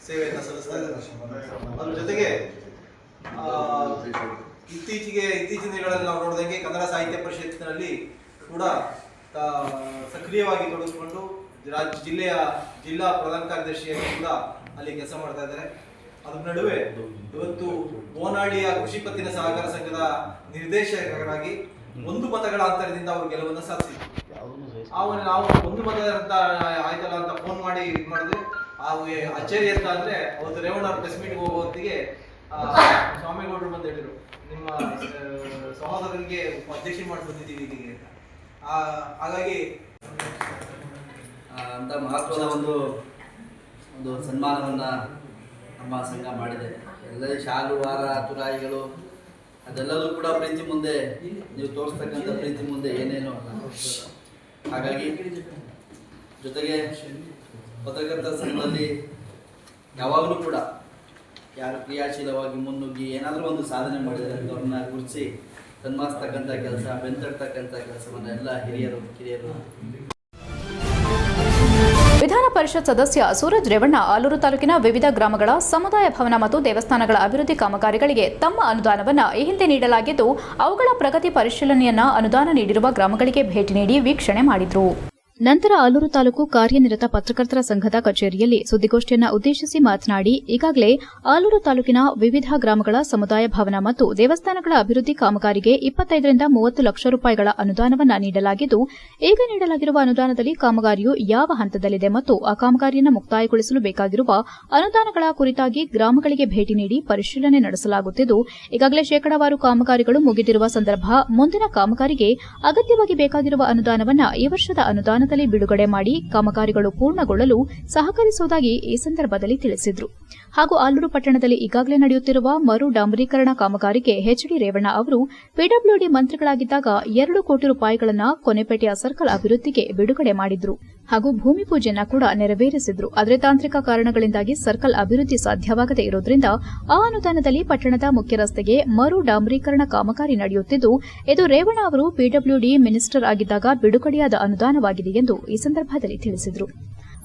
ಸೇವೆಯನ್ನು ಸಲ್ಲಿಸ್ತಾ ಇದ್ದಾರೆ. ಅದ್ರ ಜೊತೆಗೆ ಇತ್ತೀಚಿನ ದಿನಗಳಲ್ಲಿ ನಾವು ನೋಡಿದಂಗೆ ಕನ್ನಡ ಸಾಹಿತ್ಯ ಪರಿಷತ್ತಿನಲ್ಲಿ ಕೂಡ ಸಕ್ರಿಯವಾಗಿ ತೊಡಗಿಸಿಕೊಂಡು ಜಿಲ್ಲಾ ಪ್ರಧಾನ ಕಾರ್ಯದರ್ಶಿಯಾಗಿ ಕೂಡ ಅಲ್ಲಿ ಕೆಲಸ ಮಾಡ್ತಾ ಇದ್ದಾರೆ. ಅದ್ರ ನಡುವೆ ಇವತ್ತು ಬೋನಾಳಿಯ ಕೃಷಿ ಪತ್ತಿನ ಸಹಕಾರ ಸಂಘದ ನಿರ್ದೇಶಕರಾಗಿ 1 ಮತಗಳ ಅಂತರದಿಂದ ಅವರು ಗೆಲುವನ್ನು ಸಾಧಿಸಿದ್ರು. ನಾವು 1 ಮತ ಆಯ್ತಲ್ಲ ಅಂತ ಫೋನ್ ಮಾಡಿ ಇದು ಮಾಡಿದ್ರೆ ಅಚ್ಚರಿ ಅಂತ ಅಂದ್ರೆ ಅವತ್ತು ರೇವಣ್ಣ ಪ್ರೆಸ್ ಮೀಟ್ಗೆ ಹೋಗೋ ಹೊತ್ತಿಗೆ ಸ್ವಾಮಿಗೌಡರು ಬಂದು ಹೇಳಿದ್ರು, ನಿಮ್ಮ ಸಹೋದರರಿಗೆ ಅಧ್ಯಕ್ಷ ಮಾಡಿ ಬಂದಿದ್ದೀವಿ ಇಲ್ಲಿಗೆ ಅಂತ. ಹಾಗಾಗಿ ಅಂತ ಮಹತ್ವದ ಒಂದು ಸನ್ಮಾನವನ್ನು ನಮ್ಮ ಸಂಘ ಮಾಡಿದೆ. ಎಲ್ಲ ಶಾಲು ವಾರ ತುರಾಯಿಗಳು ಅದೆಲ್ಲದೂ ಕೂಡ ಪ್ರೀತಿ ಮುಂದೆ, ನೀವು ತೋರಿಸ್ತಕ್ಕಂಥ ಪ್ರೀತಿ ಮುಂದೆ ಏನೇನೋ ಅಲ್ಲ. ಹಾಗಾಗಿ ಜೊತೆಗೆ ಪತ್ರಕರ್ತರ ಸಂಘದಲ್ಲಿ ಯಾವಾಗಲೂ ಕೂಡ ಯಾರು ಕ್ರಿಯಾಶೀಲವಾಗಿ ಮುನ್ನುಗ್ಗಿ ಏನಾದರೂ ಒಂದು ಸಾಧನೆ ಮಾಡಿದರೆ ಅವ್ರನ್ನ ಗುರುತಿಸಿ ಸನ್ಮಾನಿಸ್ತಕ್ಕಂಥ ಕೆಲಸ, ಬೆಂತಡ್ತಕ್ಕಂಥ ಕೆಲಸವನ್ನು ಎಲ್ಲ ಹಿರಿಯರು ಕಿರಿಯರು. ವಿಧಾನ ಪರಿಷತ್ ಸದಸ್ಯ ಸೂರಜ್ ರೇವಣ್ಣ ಆಲೂರು ತಾಲೂಕಿನ ವಿವಿಧ ಗ್ರಾಮಗಳ ಸಮುದಾಯ ಭವನ ಮತ್ತು ದೇವಸ್ಥಾನಗಳ ಅಭಿವೃದ್ಧಿ ಕಾಮಗಾರಿಗಳಿಗೆ ತಮ್ಮ ಅನುದಾನವನ್ನು ಈ ಹಿಂದೆ ನೀಡಲಾಗಿದ್ದು ಅವುಗಳ ಪ್ರಗತಿ ಪರಿಶೀಲನೆಯನ್ನ ಅನುದಾನ ನೀಡಿರುವ ಗ್ರಾಮಗಳಿಗೆ ಭೇಟಿ ನೀಡಿ ವೀಕ್ಷಣೆ ಮಾಡಿದರು. ನಂತರ ಆಲೂರು ತಾಲೂಕು ಕಾರ್ಯನಿರತ ಪತ್ರಕರ್ತರ ಸಂಘದ ಕಚೇರಿಯಲ್ಲಿ ಸುದ್ದಿಗೋಷ್ಠಿಯನ್ನು ಉದ್ದೇಶಿಸಿ ಮಾತನಾಡಿ, ಈಗಾಗಲೇ ಆಲೂರು ತಾಲೂಕಿನ ವಿವಿಧ ಗ್ರಾಮಗಳ ಸಮುದಾಯ ಭವನ ಮತ್ತು ದೇವಸ್ಥಾನಗಳ ಅಭಿವೃದ್ಧಿ ಕಾಮಗಾರಿಗೆ 25 ರಿಂದ 30 ಲಕ್ಷ ರೂಪಾಯಿಗಳ ಅನುದಾನವನ್ನು ನೀಡಲಾಗಿದ್ದು, ಈಗ ನೀಡಲಾಗಿರುವ ಅನುದಾನದಲ್ಲಿ ಕಾಮಗಾರಿಯು ಯಾವ ಹಂತದಲ್ಲಿದೆ ಮತ್ತು ಆ ಕಾಮಗಾರಿಯನ್ನು ಮುಕ್ತಾಯಗೊಳಿಸಲು ಬೇಕಾಗಿರುವ ಅನುದಾನಗಳ ಕುರಿತಾಗಿ ಗ್ರಾಮಗಳಿಗೆ ಭೇಟಿ ನೀಡಿ ಪರಿಶೀಲನೆ ನಡೆಸಲಾಗುತ್ತಿದ್ದು, ಈಗಾಗಲೇ ಶೇಕಡಾವಾರು ಕಾಮಗಾರಿಗಳು ಮುಗಿದಿರುವ ಸಂದರ್ಭ ಮುಂದಿನ ಕಾಮಗಾರಿಗೆ ಅಗತ್ಯವಾಗಿ ಬೇಕಾಗಿರುವ ಅನುದಾನವನ್ನು ಈ ವರ್ಷದ ಅನುದಾನ ಬಿಡುಗಡೆ ಮಾಡಿ ಕಾಮಗಾರಿಗಳು ಪೂರ್ಣಗೊಳ್ಳಲು ಸಹಕರಿಸುವುದಾಗಿ ಈ ಸಂದರ್ಭದಲ್ಲಿ ತಿಳಿಸಿದರು. ಹಾಗೂ ಆಲೂರು ಪಟ್ಟಣದಲ್ಲಿ ಈಗಾಗಲೇ ನಡೆಯುತ್ತಿರುವ ಮರು ಡಾಂಬರೀಕರಣ ಕಾಮಗಾರಿಗೆ ಎಚ್.ಡಿ. ರೇವಣ್ಣ ಅವರು ಪಿಡಬ್ಲ್ಯೂಡಿ ಮಂತ್ರಿಗಳಾಗಿದ್ದಾಗ 2 ಕೋಟಿ ರೂಪಾಯಿಗಳನ್ನು ಕೊನೆಪೇಟೆಯ ಸರ್ಕಲ್ ಅಭಿವೃದ್ಧಿಗೆ ಬಿಡುಗಡೆ ಮಾಡಿದ್ರು ಹಾಗೂ ಭೂಮಿ ಪೂಜೆಯನ್ನು ಕೂಡ ನೆರವೇರಿಸಿದ್ರು. ಆದರೆ ತಾಂತ್ರಿಕ ಕಾರಣಗಳಿಂದಾಗಿ ಸರ್ಕಲ್ ಅಭಿವೃದ್ಧಿ ಸಾಧ್ಯವಾಗದೇ ಇರುವುದರಿಂದ ಆ ಅನುದಾನದಲ್ಲಿ ಪಟ್ಟಣದ ಮುಖ್ಯ ರಸ್ತೆಗೆ ಮರು ಡಾಂಬರೀಕರಣ ಕಾಮಗಾರಿ ನಡೆಯುತ್ತಿದ್ದು, ಇದು ರೇವಣ್ಣ ಅವರು ಪಿಡಬ್ಲ್ಯೂಡಿ ಮಿನಿಸ್ಟರ್ ಆಗಿದ್ದಾಗ ಬಿಡುಗಡೆಯಾದ ಅನುದಾನವಾಗಿದೆ ಎಂದು ಈ ಸಂದರ್ಭದಲ್ಲಿ ತಿಳಿಸಿದರು.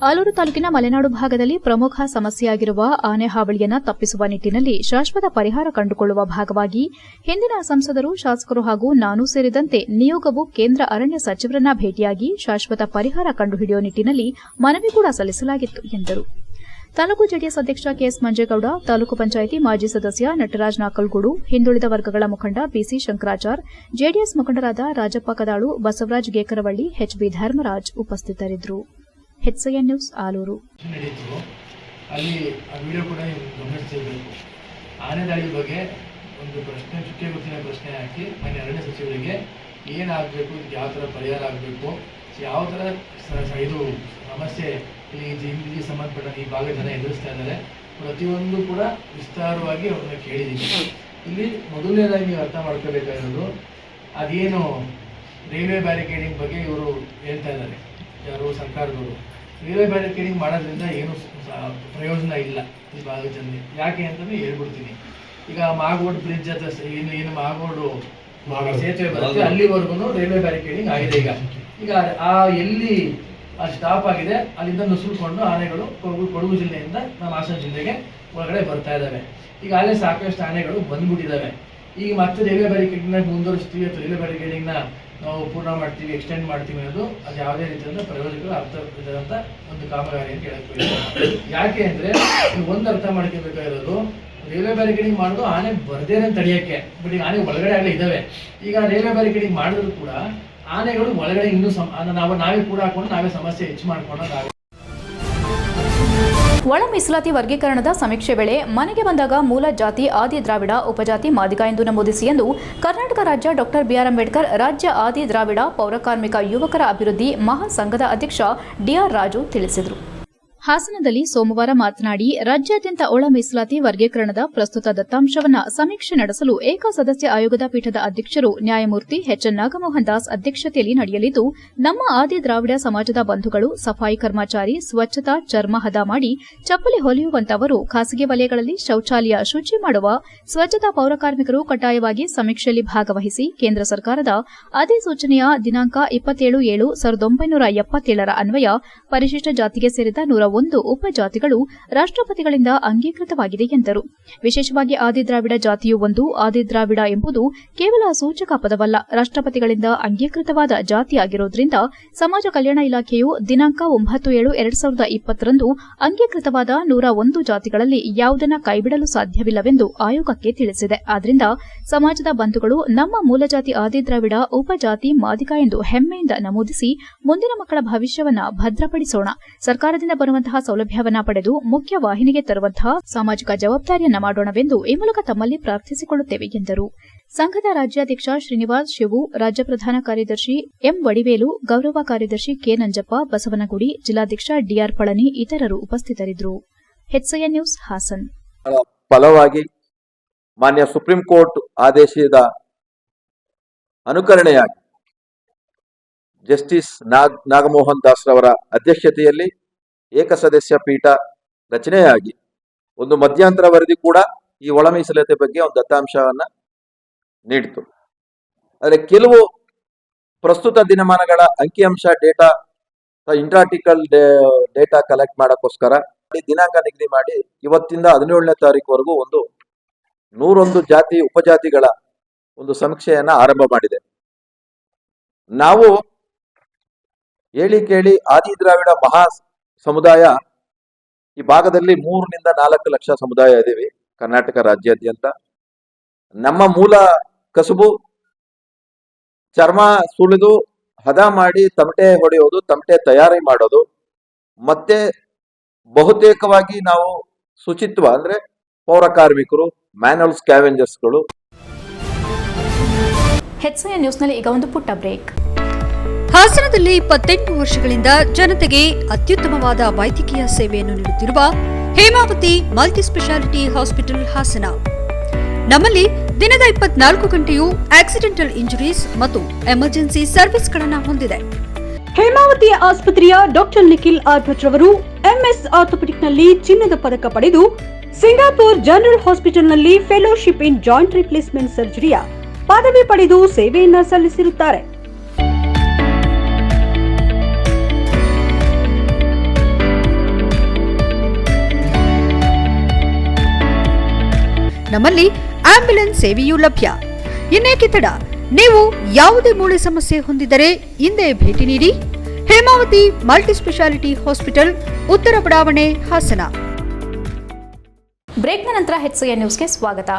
ಆಲೂರು ತಾಲೂಕಿನ ಮಲೆನಾಡು ಭಾಗದಲ್ಲಿ ಪ್ರಮುಖ ಸಮಸ್ಯೆಯಾಗಿರುವ ಆನೆ ಹಾವಳಿಯನ್ನು ತಪ್ಪಿಸುವ ನಿಟ್ಟಿನಲ್ಲಿ ಶಾಶ್ವತ ಪರಿಹಾರ ಕಂಡುಕೊಳ್ಳುವ ಭಾಗವಾಗಿ ಹಿಂದಿನ ಸಂಸದರು, ಶಾಸಕರು ಹಾಗೂ ನಾನು ಸೇರಿದಂತೆ ನಿಯೋಗವು ಕೇಂದ್ರ ಅರಣ್ಯ ಸಚಿವರನ್ನ ಭೇಟಿಯಾಗಿ ಶಾಶ್ವತ ಪರಿಹಾರ ಕಂಡುಹಿಡಿಯುವ ನಿಟ್ಟಿನಲ್ಲಿ ಮನವಿ ಕೂಡ ಸಲ್ಲಿಸಲಾಗಿತ್ತು ಎಂದರು. ತಾಲೂಕು ಜೆಡಿಎಸ್ ಅಧ್ಯಕ್ಷ ಕೆಎಸ್ ಮಂಜೇಗೌಡ, ತಾಲೂಕು ಪಂಚಾಯಿತಿ ಮಾಜಿ ಸದಸ್ಯ ನಟರಾಜ್ ನಾಕಲ್ಗೂಡು, ಹಿಂದುಳಿದ ವರ್ಗಗಳ ಮುಖಂಡ ಬಿಸಿ ಶಂಕರಾಚಾರ್, ಜೆಡಿಎಸ್ ಮುಖಂಡರಾದ ರಾಜಪ್ಪ ಕದಾಳು, ಬಸವರಾಜ್ ಗೇಕರವಳ್ಳಿ, ಎಚ್ಬಿ ಧರ್ಮರಾಜ್ ಉಪಸ್ಥಿತರಿದ್ದರು. HCN news Alur. ಅಲ್ಲಿ ಆ ವಿಡಿಯೋ ಕೂಡ ಗಮನಿಸಬೇಕು. ಆನೆ ದಾಳಿ ಬಗ್ಗೆ ಒಂದು ಪ್ರಶ್ನೆ, ಚುಕ್ಕೆ ಗುರುತಿನ ಪ್ರಶ್ನೆ ಹಾಕಿ ಮಾನ್ಯ ಅರಣ್ಯ ಸಚಿವರಿಗೆ ಏನಾಗಬೇಕು, ಯಾವ ಥರ ಪರಿಹಾರ ಆಗಬೇಕು, ಯಾವ ಥರ ಇದು ಸಮಸ್ಯೆ ಇಲ್ಲಿ ಸಂಬಂಧಪಟ್ಟ ಈ ಭಾಗದ ಜನ ಎದುರಿಸ್ತಾ ಇದ್ದಾರೆ, ಪ್ರತಿಯೊಂದು ಕೂಡ ವಿಸ್ತಾರವಾಗಿ ಅವ್ರನ್ನ ಕೇಳಿದ್ದೀವಿ. ಇಲ್ಲಿ ಮೊದಲನೇದಾಗಿ ನೀವು ಅರ್ಥ ಮಾಡ್ಕೋಬೇಕಾಗಿರೋದು, ಅದೇನು ರೈಲ್ವೆ ಬ್ಯಾರಿಕೇಡಿಂಗ್ ಬಗ್ಗೆ ಇವರು ಹೇಳ್ತಾ ಇದ್ದಾರೆ, ಯಾರು ಸರ್ಕಾರದವರು. ರೈಲ್ವೆ ಬ್ಯಾರಿಕೇಡಿಂಗ್ ಮಾಡೋದ್ರಿಂದ ಏನು ಪ್ರಯೋಜನ ಇಲ್ಲ ಈ ಭಾಗದ ಜನ. ಯಾಕೆ ಅಂತಂದ್ರೆ ಹೇಳ್ಬಿಡ್ತೀನಿ. ಈಗ ಮಾಗೋಡ್ ಬ್ರಿಡ್ಜ್ ಹತ್ರ ಏನು ಮಾಗೋಡು ಸೇತುವೆ ಬರುತ್ತೆ, ಅಲ್ಲಿವರೆಗೂ ರೈಲ್ವೆ ಬ್ಯಾರಿಕೇಡಿಂಗ್ ಆಗಿದೆ. ಈಗ ಆ ಎಲ್ಲಿ ಸ್ಟಾಪ್ ಆಗಿದೆ ಅಲ್ಲಿಂದ ನುಸುಳ್ಕೊಂಡು ಆನೆಗಳು ಕೊಡಗು ಜಿಲ್ಲೆಯಿಂದ ನಮ್ಮ ಹಾಸನ ಜಿಲ್ಲೆಗೆ ಒಳಗಡೆ ಬರ್ತಾ ಇದ್ದಾವೆ. ಈಗ ಅಲ್ಲೇ ಸಾಕಷ್ಟು ಆನೆಗಳು ಬಂದ್ಬಿಟ್ಟಿದ್ದಾವೆ. ಈಗ ಮತ್ತೆ ರೈಲ್ವೆ ಬ್ಯಾರಿಕೇಡಿಂಗ್ನ ಮುಂದುವರಿಸ್ತೀವಿ ಅಥವಾ ರೈಲ್ವೆ ಬ್ಯಾರಿಕೇಡಿಂಗ್ನ ನಾವು ಪೂರ್ಣ ಮಾಡ್ತೀವಿ, ಎಕ್ಸ್ಟೆಂಡ್ ಮಾಡ್ತೀವಿ ಅನ್ನೋದು ಅದು ಯಾವುದೇ ರೀತಿಯಿಂದ ಪ್ರಯೋಜನಗಳು ಅರ್ಥ ಇದ್ದಂಥ ಒಂದು ಕಾಮಗಾರಿ ಅಂತ ಹೇಳಕ್ಕೆ. ಯಾಕೆ ಅಂದರೆ ನೀವು ಒಂದು ಅರ್ಥ ಮಾಡ್ಕೋಬೇಕಾಗಿರೋದು, ರೈಲ್ವೆ ಬ್ಯಾರಿಕೇಡಿಂಗ್ ಮಾಡೋದು ಆನೆ ಬರ್ದೇನೆ ತಡೆಯೋಕ್ಕೆ. ಬಟ್ ಈಗ ಆನೆ ಒಳಗಡೆ ಆಗಲೇ ಇದ್ದಾವೆ. ಈಗ ರೈಲ್ವೆ ಬ್ಯಾರಿಕೇಡಿಂಗ್ ಮಾಡಿದ್ರು ಕೂಡ ಆನೆಗಳು ಒಳಗಡೆ ಇನ್ನೂ ನಾವೇ ಕೂಡ ಹಾಕೊಂಡು ನಾವೇ ಸಮಸ್ಯೆ ಹೆಚ್ಚು ಮಾಡ್ಕೊಂಡು. ಒಳ ಮೀಸಲಾತಿ ವರ್ಗೀಕರಣದ ಸಮೀಕ್ಷೆ ವೇಳೆ ಮನೆಗೆ ಬಂದಾಗ ಮೂಲ ಜಾತಿ ಆದಿ ದ್ರಾವಿಡ, ಉಪಜಾತಿ ಮಾದಿಗ ಎಂದು ನಮೂದಿಸಿ ಎಂದು ಕರ್ನಾಟಕ ರಾಜ್ಯ ಡಾ ಬಿಆರ್ ಅಂಬೇಡ್ಕರ್ ರಾಜ್ಯ ಆದಿ ದ್ರಾವಿಡ ಪೌರಕಾರ್ಮಿಕ ಯುವಕರ ಅಭಿವೃದ್ಧಿ ಮಹಾಸಂಘದ ಅಧ್ಯಕ್ಷ ಡಿಆರ್ ರಾಜು ತಿಳಿಸಿದರು. ಹಾಸನದಲ್ಲಿ ಸೋಮವಾರ ಮಾತನಾಡಿ, ರಾಜ್ಯಾದ್ಯಂತ ಒಳ ಮೀಸಲಾತಿ ವರ್ಗೀಕರಣದ ಪ್ರಸ್ತುತ ದತ್ತಾಂಶವನ್ನು ಸಮೀಕ್ಷೆ ನಡೆಸಲು ಏಕಸದಸ್ಯ ಆಯೋಗದ ಪೀಠದ ಅಧ್ಯಕ್ಷರು ನ್ಯಾಯಮೂರ್ತಿ ಎಚ್ಎನ್ ನಾಗಮೋಹನ್ ದಾಸ್ ಅಧ್ಯಕ್ಷತೆಯಲ್ಲಿ ನಡೆಯಲಿದ್ದು, ನಮ್ಮ ಆದಿ ದ್ರಾವಿಡ ಸಮಾಜದ ಬಂಧುಗಳು, ಸಫಾಯಿ ಕರ್ಮಚಾರಿ, ಸ್ವಚ್ಛತಾ ಚರ್ಮ ಹದ ಮಾಡಿ ಚಪ್ಪಲಿ ಹೊಲಿಯುವಂತವರು, ಖಾಸಗಿ ವಲಯಗಳಲ್ಲಿ ಶೌಚಾಲಯ ಶುಚಿ ಮಾಡುವ ಸ್ವಚ್ಛತಾ ಪೌರಕಾರ್ಮಿಕರು ಕಡ್ಡಾಯವಾಗಿ ಸಮೀಕ್ಷೆಯಲ್ಲಿ ಭಾಗವಹಿಸಿ ಕೇಂದ್ರ ಸರ್ಕಾರದ ಅಧಿಸೂಚನೆಯ ದಿನಾಂಕ 27/7/1977 ಅನ್ವಯ ಪರಿಶಿಷ್ಟ ಜಾತಿಗೆ ಸೇರಿದ 101 ಉಪಜಾತಿಗಳು ರಾಷ್ಟ್ರಪತಿಗಳಿಂದ ಅಂಗೀಕೃತವಾಗಿದೆ ಎಂದರು. ವಿಶೇಷವಾಗಿ ಆದಿದ್ರಾವಿಡ ಜಾತಿಯು ಒಂದು, ಆದಿದ್ರಾವಿಡ ಎಂಬುದು ಕೇವಲ ಸೂಚಕ ಪದವಲ್ಲ, ರಾಷ್ಟ್ರಪತಿಗಳಿಂದ ಅಂಗೀಕೃತವಾದ ಜಾತಿಯಾಗಿರುವುದರಿಂದ ಸಮಾಜ ಕಲ್ಯಾಣ ಇಲಾಖೆಯು ದಿನಾಂಕ 9/7/2020 ಅಂಗೀಕೃತವಾದ 101 ಜಾತಿಗಳಲ್ಲಿ ಯಾವುದನ್ನ ಕೈಬಿಡಲು ಸಾಧ್ಯವಿಲ್ಲವೆಂದು ಆಯೋಗಕ್ಕೆ ತಿಳಿಸಿದೆ. ಆದ್ದರಿಂದ ಸಮಾಜದ ಬಂಧುಗಳು ನಮ್ಮ ಮೂಲಜಾತಿ ಆದಿದ್ರಾವಿಡ, ಉಪಜಾತಿ ಮಾದಿಗ ಎಂದು ಹೆಮ್ಮೆಯಿಂದ ನಮೂದಿಸಿ ಮುಂದಿನ ಮಕ್ಕಳ ಭವಿಷ್ಯವನ್ನು ಭದ್ರಪಡಿಸೋಣ. ಸರ್ಕಾರದಿಂದ ಬರುವಂತಹ ಸೌಲಭ್ಯವನ್ನ ಪಡೆದು ಮುಖ್ಯ ವಾಹಿನಿಗೆ ತರುವಂತಹ ಸಾಮಾಜಿಕ ಜವಾಬ್ದಾರಿಯನ್ನ ಮಾಡೋಣವೆಂದು ಈ ಮೂಲಕ ತಮ್ಮಲ್ಲಿ ಪ್ರಾರ್ಥಿಸಿಕೊಳ್ಳುತ್ತೇವೆ ಎಂದರು. ಸಂಘದ ರಾಜ್ಯಾಧ್ಯಕ್ಷ ಶ್ರೀನಿವಾಸ್ ಶಿವು, ರಾಜ್ಯ ಪ್ರಧಾನ ಕಾರ್ಯದರ್ಶಿ ಎಂ ವಡಿವೇಲು, ಗೌರವ ಕಾರ್ಯದರ್ಶಿ ಕೆ ನಂಜಪ್ಪ, ಬಸವನಗುಡಿ, ಜಿಲ್ಲಾಧ್ಯಕ್ಷ ಡಿಆರ್ ಪಳನಿ ಇತರರು ಉಪಸ್ಥಿತರಿದ್ದರು. HCN news Hassan. ಫಲವಾಗಿ ಮಾನ್ಯ ಸುಪ್ರೀಂ ಕೋರ್ಟ್ ಆದೇಶದ ಅನುಕರಣೆಯಾಗಿ ಜಸ್ಟಿಸ್ ನಾಗಮೋಹನ್ ದಾಸ್ ರವರ ಅಧ್ಯಕ್ಷತೆಯಲ್ಲಿ ಏಕಸದಸ್ಯ ಪೀಠ ರಚನೆಯಾಗಿ ಒಂದು ಮಧ್ಯಂತರ ವರದಿ ಕೂಡ ಈ ಒಳ ಮೀಸಲಾತಿ ಬಗ್ಗೆ ಒಂದು ದತ್ತಾಂಶವನ್ನು ನೀಡಿತು. ಆದರೆ ಕೆಲವು ಪ್ರಸ್ತುತ ದಿನಮಾನಗಳ ಅಂಕಿಅಂಶ ಡೇಟಾ ಇಂಟ್ರಾಟಿಕಲ್ ಡೇಟಾ ಕಲೆಕ್ಟ್ ಮಾಡೋಕ್ಕೋಸ್ಕರ ದಿನಾಂಕ ನಿಗದಿ ಮಾಡಿ ಇವತ್ತಿಂದ 17ನೇ ತಾರೀಕುವರೆಗೂ 101 ಜಾತಿ ಉಪಜಾತಿಗಳ ಒಂದು ಸಮೀಕ್ಷೆಯನ್ನ ಆರಂಭ ಮಾಡಿದೆ. ನಾವು ಹೇಳಿ ಕೇಳಿ ಆದಿ ದ್ರಾವಿಡ ಮಹಾ ಸಮುದಾಯ ಈ ಭಾಗದಲ್ಲಿ 3 ರಿಂದ 4 ಲಕ್ಷ ಸಮುದಾಯ ಇದ್ದೀವಿ ಕರ್ನಾಟಕ ರಾಜ್ಯಾದ್ಯಂತ. ನಮ್ಮ ಮೂಲ ಕಸುಬು ಚರ್ಮ ಸುಲಿದು ಹದ ಮಾಡಿ ತಮಟೆ ಹೊಡೆಯೋದು, ತಮಟೆ ತಯಾರಿ ಮಾಡೋದು, ಮತ್ತೆ ಬಹುತೇಕವಾಗಿ ನಾವು ಶುಚಿತ್ವ ಅಂದ್ರೆ ಪೌರ ಕಾರ್ಮಿಕರು, ಮ್ಯಾನುವಲ್ ಸ್ಕ್ಯಾವೆಂಜರ್ಸ್ಗಳು. HCN ನ್ಯೂಸ್ನಲ್ಲಿ ಈಗ ಒಂದು ಪುಟ್ಟ ಬ್ರೇಕ್. ಹಾಸನದಲ್ಲಿ 28 ವರ್ಷಗಳಿಂದ ಜನತೆಗೆ ಅತ್ಯುತ್ತಮವಾದ ವೈದ್ಯಕೀಯ ಸೇವೆಯನ್ನು ನೀಡುತ್ತಿರುವ Hemavati multi speciality hospital Hassan. ನಮ್ಮಲ್ಲಿ ದಿನದ 24 ಗಂಟೆಯೂ ಆಕ್ಸಿಡೆಂಟಲ್ ಇಂಜುರೀಸ್ ಮತ್ತು ಎಮರ್ಜೆನ್ಸಿ ಸರ್ವಿಸ್ಗಳನ್ನು ಹೊಂದಿದೆ. ಹೇಮಾವತಿ ಆಸ್ಪತ್ರೆಯ ಡಾಕ್ಟರ್ ನಿಖಿಲ್ ಆರ್ ಭಟ್ ರವರು ಎಂಎಸ್ ಆರ್ಥೋಪೆಡಿಕ್ನಲ್ಲಿ ಚಿನ್ನದ ಪದಕ ಪಡೆದು ಸಿಂಗಾಪುರ್ ಜನರಲ್ ಹಾಸ್ಪಿಟಲ್ನಲ್ಲಿ ಫೆಲೋಶಿಪ್ ಇನ್ ಜಾಯಿಂಟ್ ರಿಪ್ಲೇಸ್ಮೆಂಟ್ ಸರ್ಜರಿಯ ಪದವಿ ಪಡೆದು ಸೇವೆಯನ್ನ ಸಲ್ಲಿಸಿರುತ್ತಾರೆ. ನಮ್ಮಲ್ಲಿ ಆಂಬ್ಯುಲೆನ್ಸ್ ಸೇವೆಯೂ ಲಭ್ಯ. ಇನ್ನೇಕೆ ತಡ, ನೀವು ಯಾವುದೇ ಮೂಳೆ ಸಮಸ್ಯೆ ಹೊಂದಿದರೆ ಹಿಂದೆ ಭೇಟಿ ನೀಡಿ. ಹೇಮಾವತಿ ಮಲ್ಟಿ ಸ್ಪೆಷಾಲಿಟಿ ಹಾಸ್ಪಿಟಲ್, ಉತ್ತರ ಬಡಾವಣೆ, ಹಾಸನ. ಬ್ರೇಕ್ನ ನಂತರ HCN ನ್ಯೂಸ್ಗೆ ಸ್ವಾಗತ.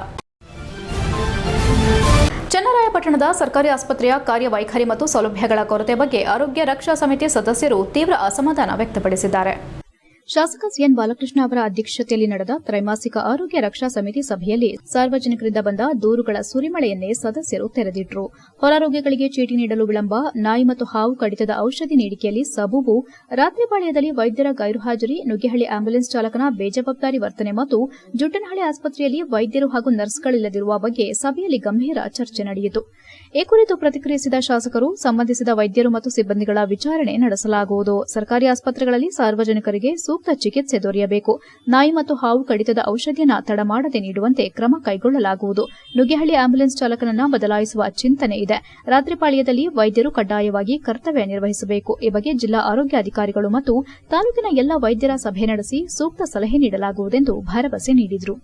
ಚನ್ನರಾಯಪಟ್ಟಣದ ಸರ್ಕಾರಿ ಆಸ್ಪತ್ರೆಯ ಕಾರ್ಯವೈಖರಿ ಮತ್ತು ಸೌಲಭ್ಯಗಳ ಕೊರತೆ ಬಗ್ಗೆ ಆರೋಗ್ಯ ರಕ್ಷಾ ಸಮಿತಿ ಸದಸ್ಯರು ತೀವ್ರ ಅಸಮಾಧಾನ ವ್ಯಕ್ತಪಡಿಸಿದ್ದಾರೆ. ಶಾಸಕ ಸಿಎನ್ ಬಾಲಕೃಷ್ಣ ಅವರ ಅಧ್ಯಕ್ಷತೆಯಲ್ಲಿ ನಡೆದ ತ್ರೈಮಾಸಿಕ ಆರೋಗ್ಯ ರಕ್ಷಾ ಸಮಿತಿ ಸಭೆಯಲ್ಲಿ ಸಾರ್ವಜನಿಕರಿಂದ ಬಂದ ದೂರುಗಳ ಸುರಿಮಳೆಯನ್ನೇ ಸದಸ್ಯರು ತೆರೆದಿಟ್ಟರು. ಹೊರರೋಗಿಗಳಿಗೆ ಚೀಟಿ ನೀಡಲು ವಿಳಂಬ, ನಾಯಿ ಮತ್ತು ಹಾವು ಕಡಿತದ ಔಷಧಿ ನೀಡಿಕೆಯಲ್ಲಿ ಸಬೂಬು, ರಾತ್ರಿ ಪಾಳ್ಯದಲ್ಲಿ ವೈದ್ಯರ ಗೈರುಹಾಜರಿ, ನುಗ್ಗೇಹಳ್ಳಿ ಆಂಬ್ಯುಲೆನ್ಸ್ ಚಾಲಕನ ಬೇಜವಾಬ್ದಾರಿ ವರ್ತನೆ ಮತ್ತು ಜುಟ್ಟನಹಳ್ಳಿ ಆಸ್ಪತ್ರೆಯಲ್ಲಿ ವೈದ್ಯರು ಹಾಗೂ ನರ್ಸ್ಗಳಿಲ್ಲದಿರುವ ಬಗ್ಗೆ ಸಭೆಯಲ್ಲಿ ಗಂಭೀರ ಚರ್ಚೆ ನಡೆಯಿತು. ಈ ಕುರಿತು ಪ್ರತಿಕ್ರಿಯಿಸಿದ ಶಾಸಕರು, ಸಂಬಂಧಿಸಿದ ವೈದ್ಯರು ಮತ್ತು ಸಿಬ್ಬಂದಿಗಳ ವಿಚಾರಣೆ ನಡೆಸಲಾಗುವುದು. ಸರ್ಕಾರಿ ಆಸ್ಪತ್ರೆಗಳಲ್ಲಿ ಸಾರ್ವಜನಿಕರಿಗೆ ಸೂಕ್ತ ಚಿಕಿತ್ಸೆ ದೊರೆಯಬೇಕು. ನಾಯಿ ಮತ್ತು ಹಾವು ಕಡಿತದ ಔಷಧಿಯನ್ನು ತಡ ಮಾಡದೆ ನೀಡುವಂತೆ ಕ್ರಮ ಕೈಗೊಳ್ಳಲಾಗುವುದು. ನುಗ್ಗೇಹಳ್ಳಿ ಆಂಬ್ಯುಲೆನ್ಸ್ ಚಾಲಕನನ್ನು ಬದಲಾಯಿಸುವ ಚಿಂತನೆ ಇದೆ. ರಾತ್ರಿ ಪಾಳ್ಯದಲ್ಲಿ ವೈದ್ಯರು ಕಡ್ಡಾಯವಾಗಿ ಕರ್ತವ್ಯ ನಿರ್ವಹಿಸಬೇಕು. ಈ ಬಗ್ಗೆ ಜಿಲ್ಲಾ ಆರೋಗ್ಯಾಧಿಕಾರಿಗಳು ಮತ್ತು ತಾಲೂಕಿನ ಎಲ್ಲ ವೈದ್ಯರ ಸಭೆ ನಡೆಸಿ ಸೂಕ್ತ ಸಲಹೆ ನೀಡಲಾಗುವುದೆಂದು ಭರವಸೆ ನೀಡಿದರು.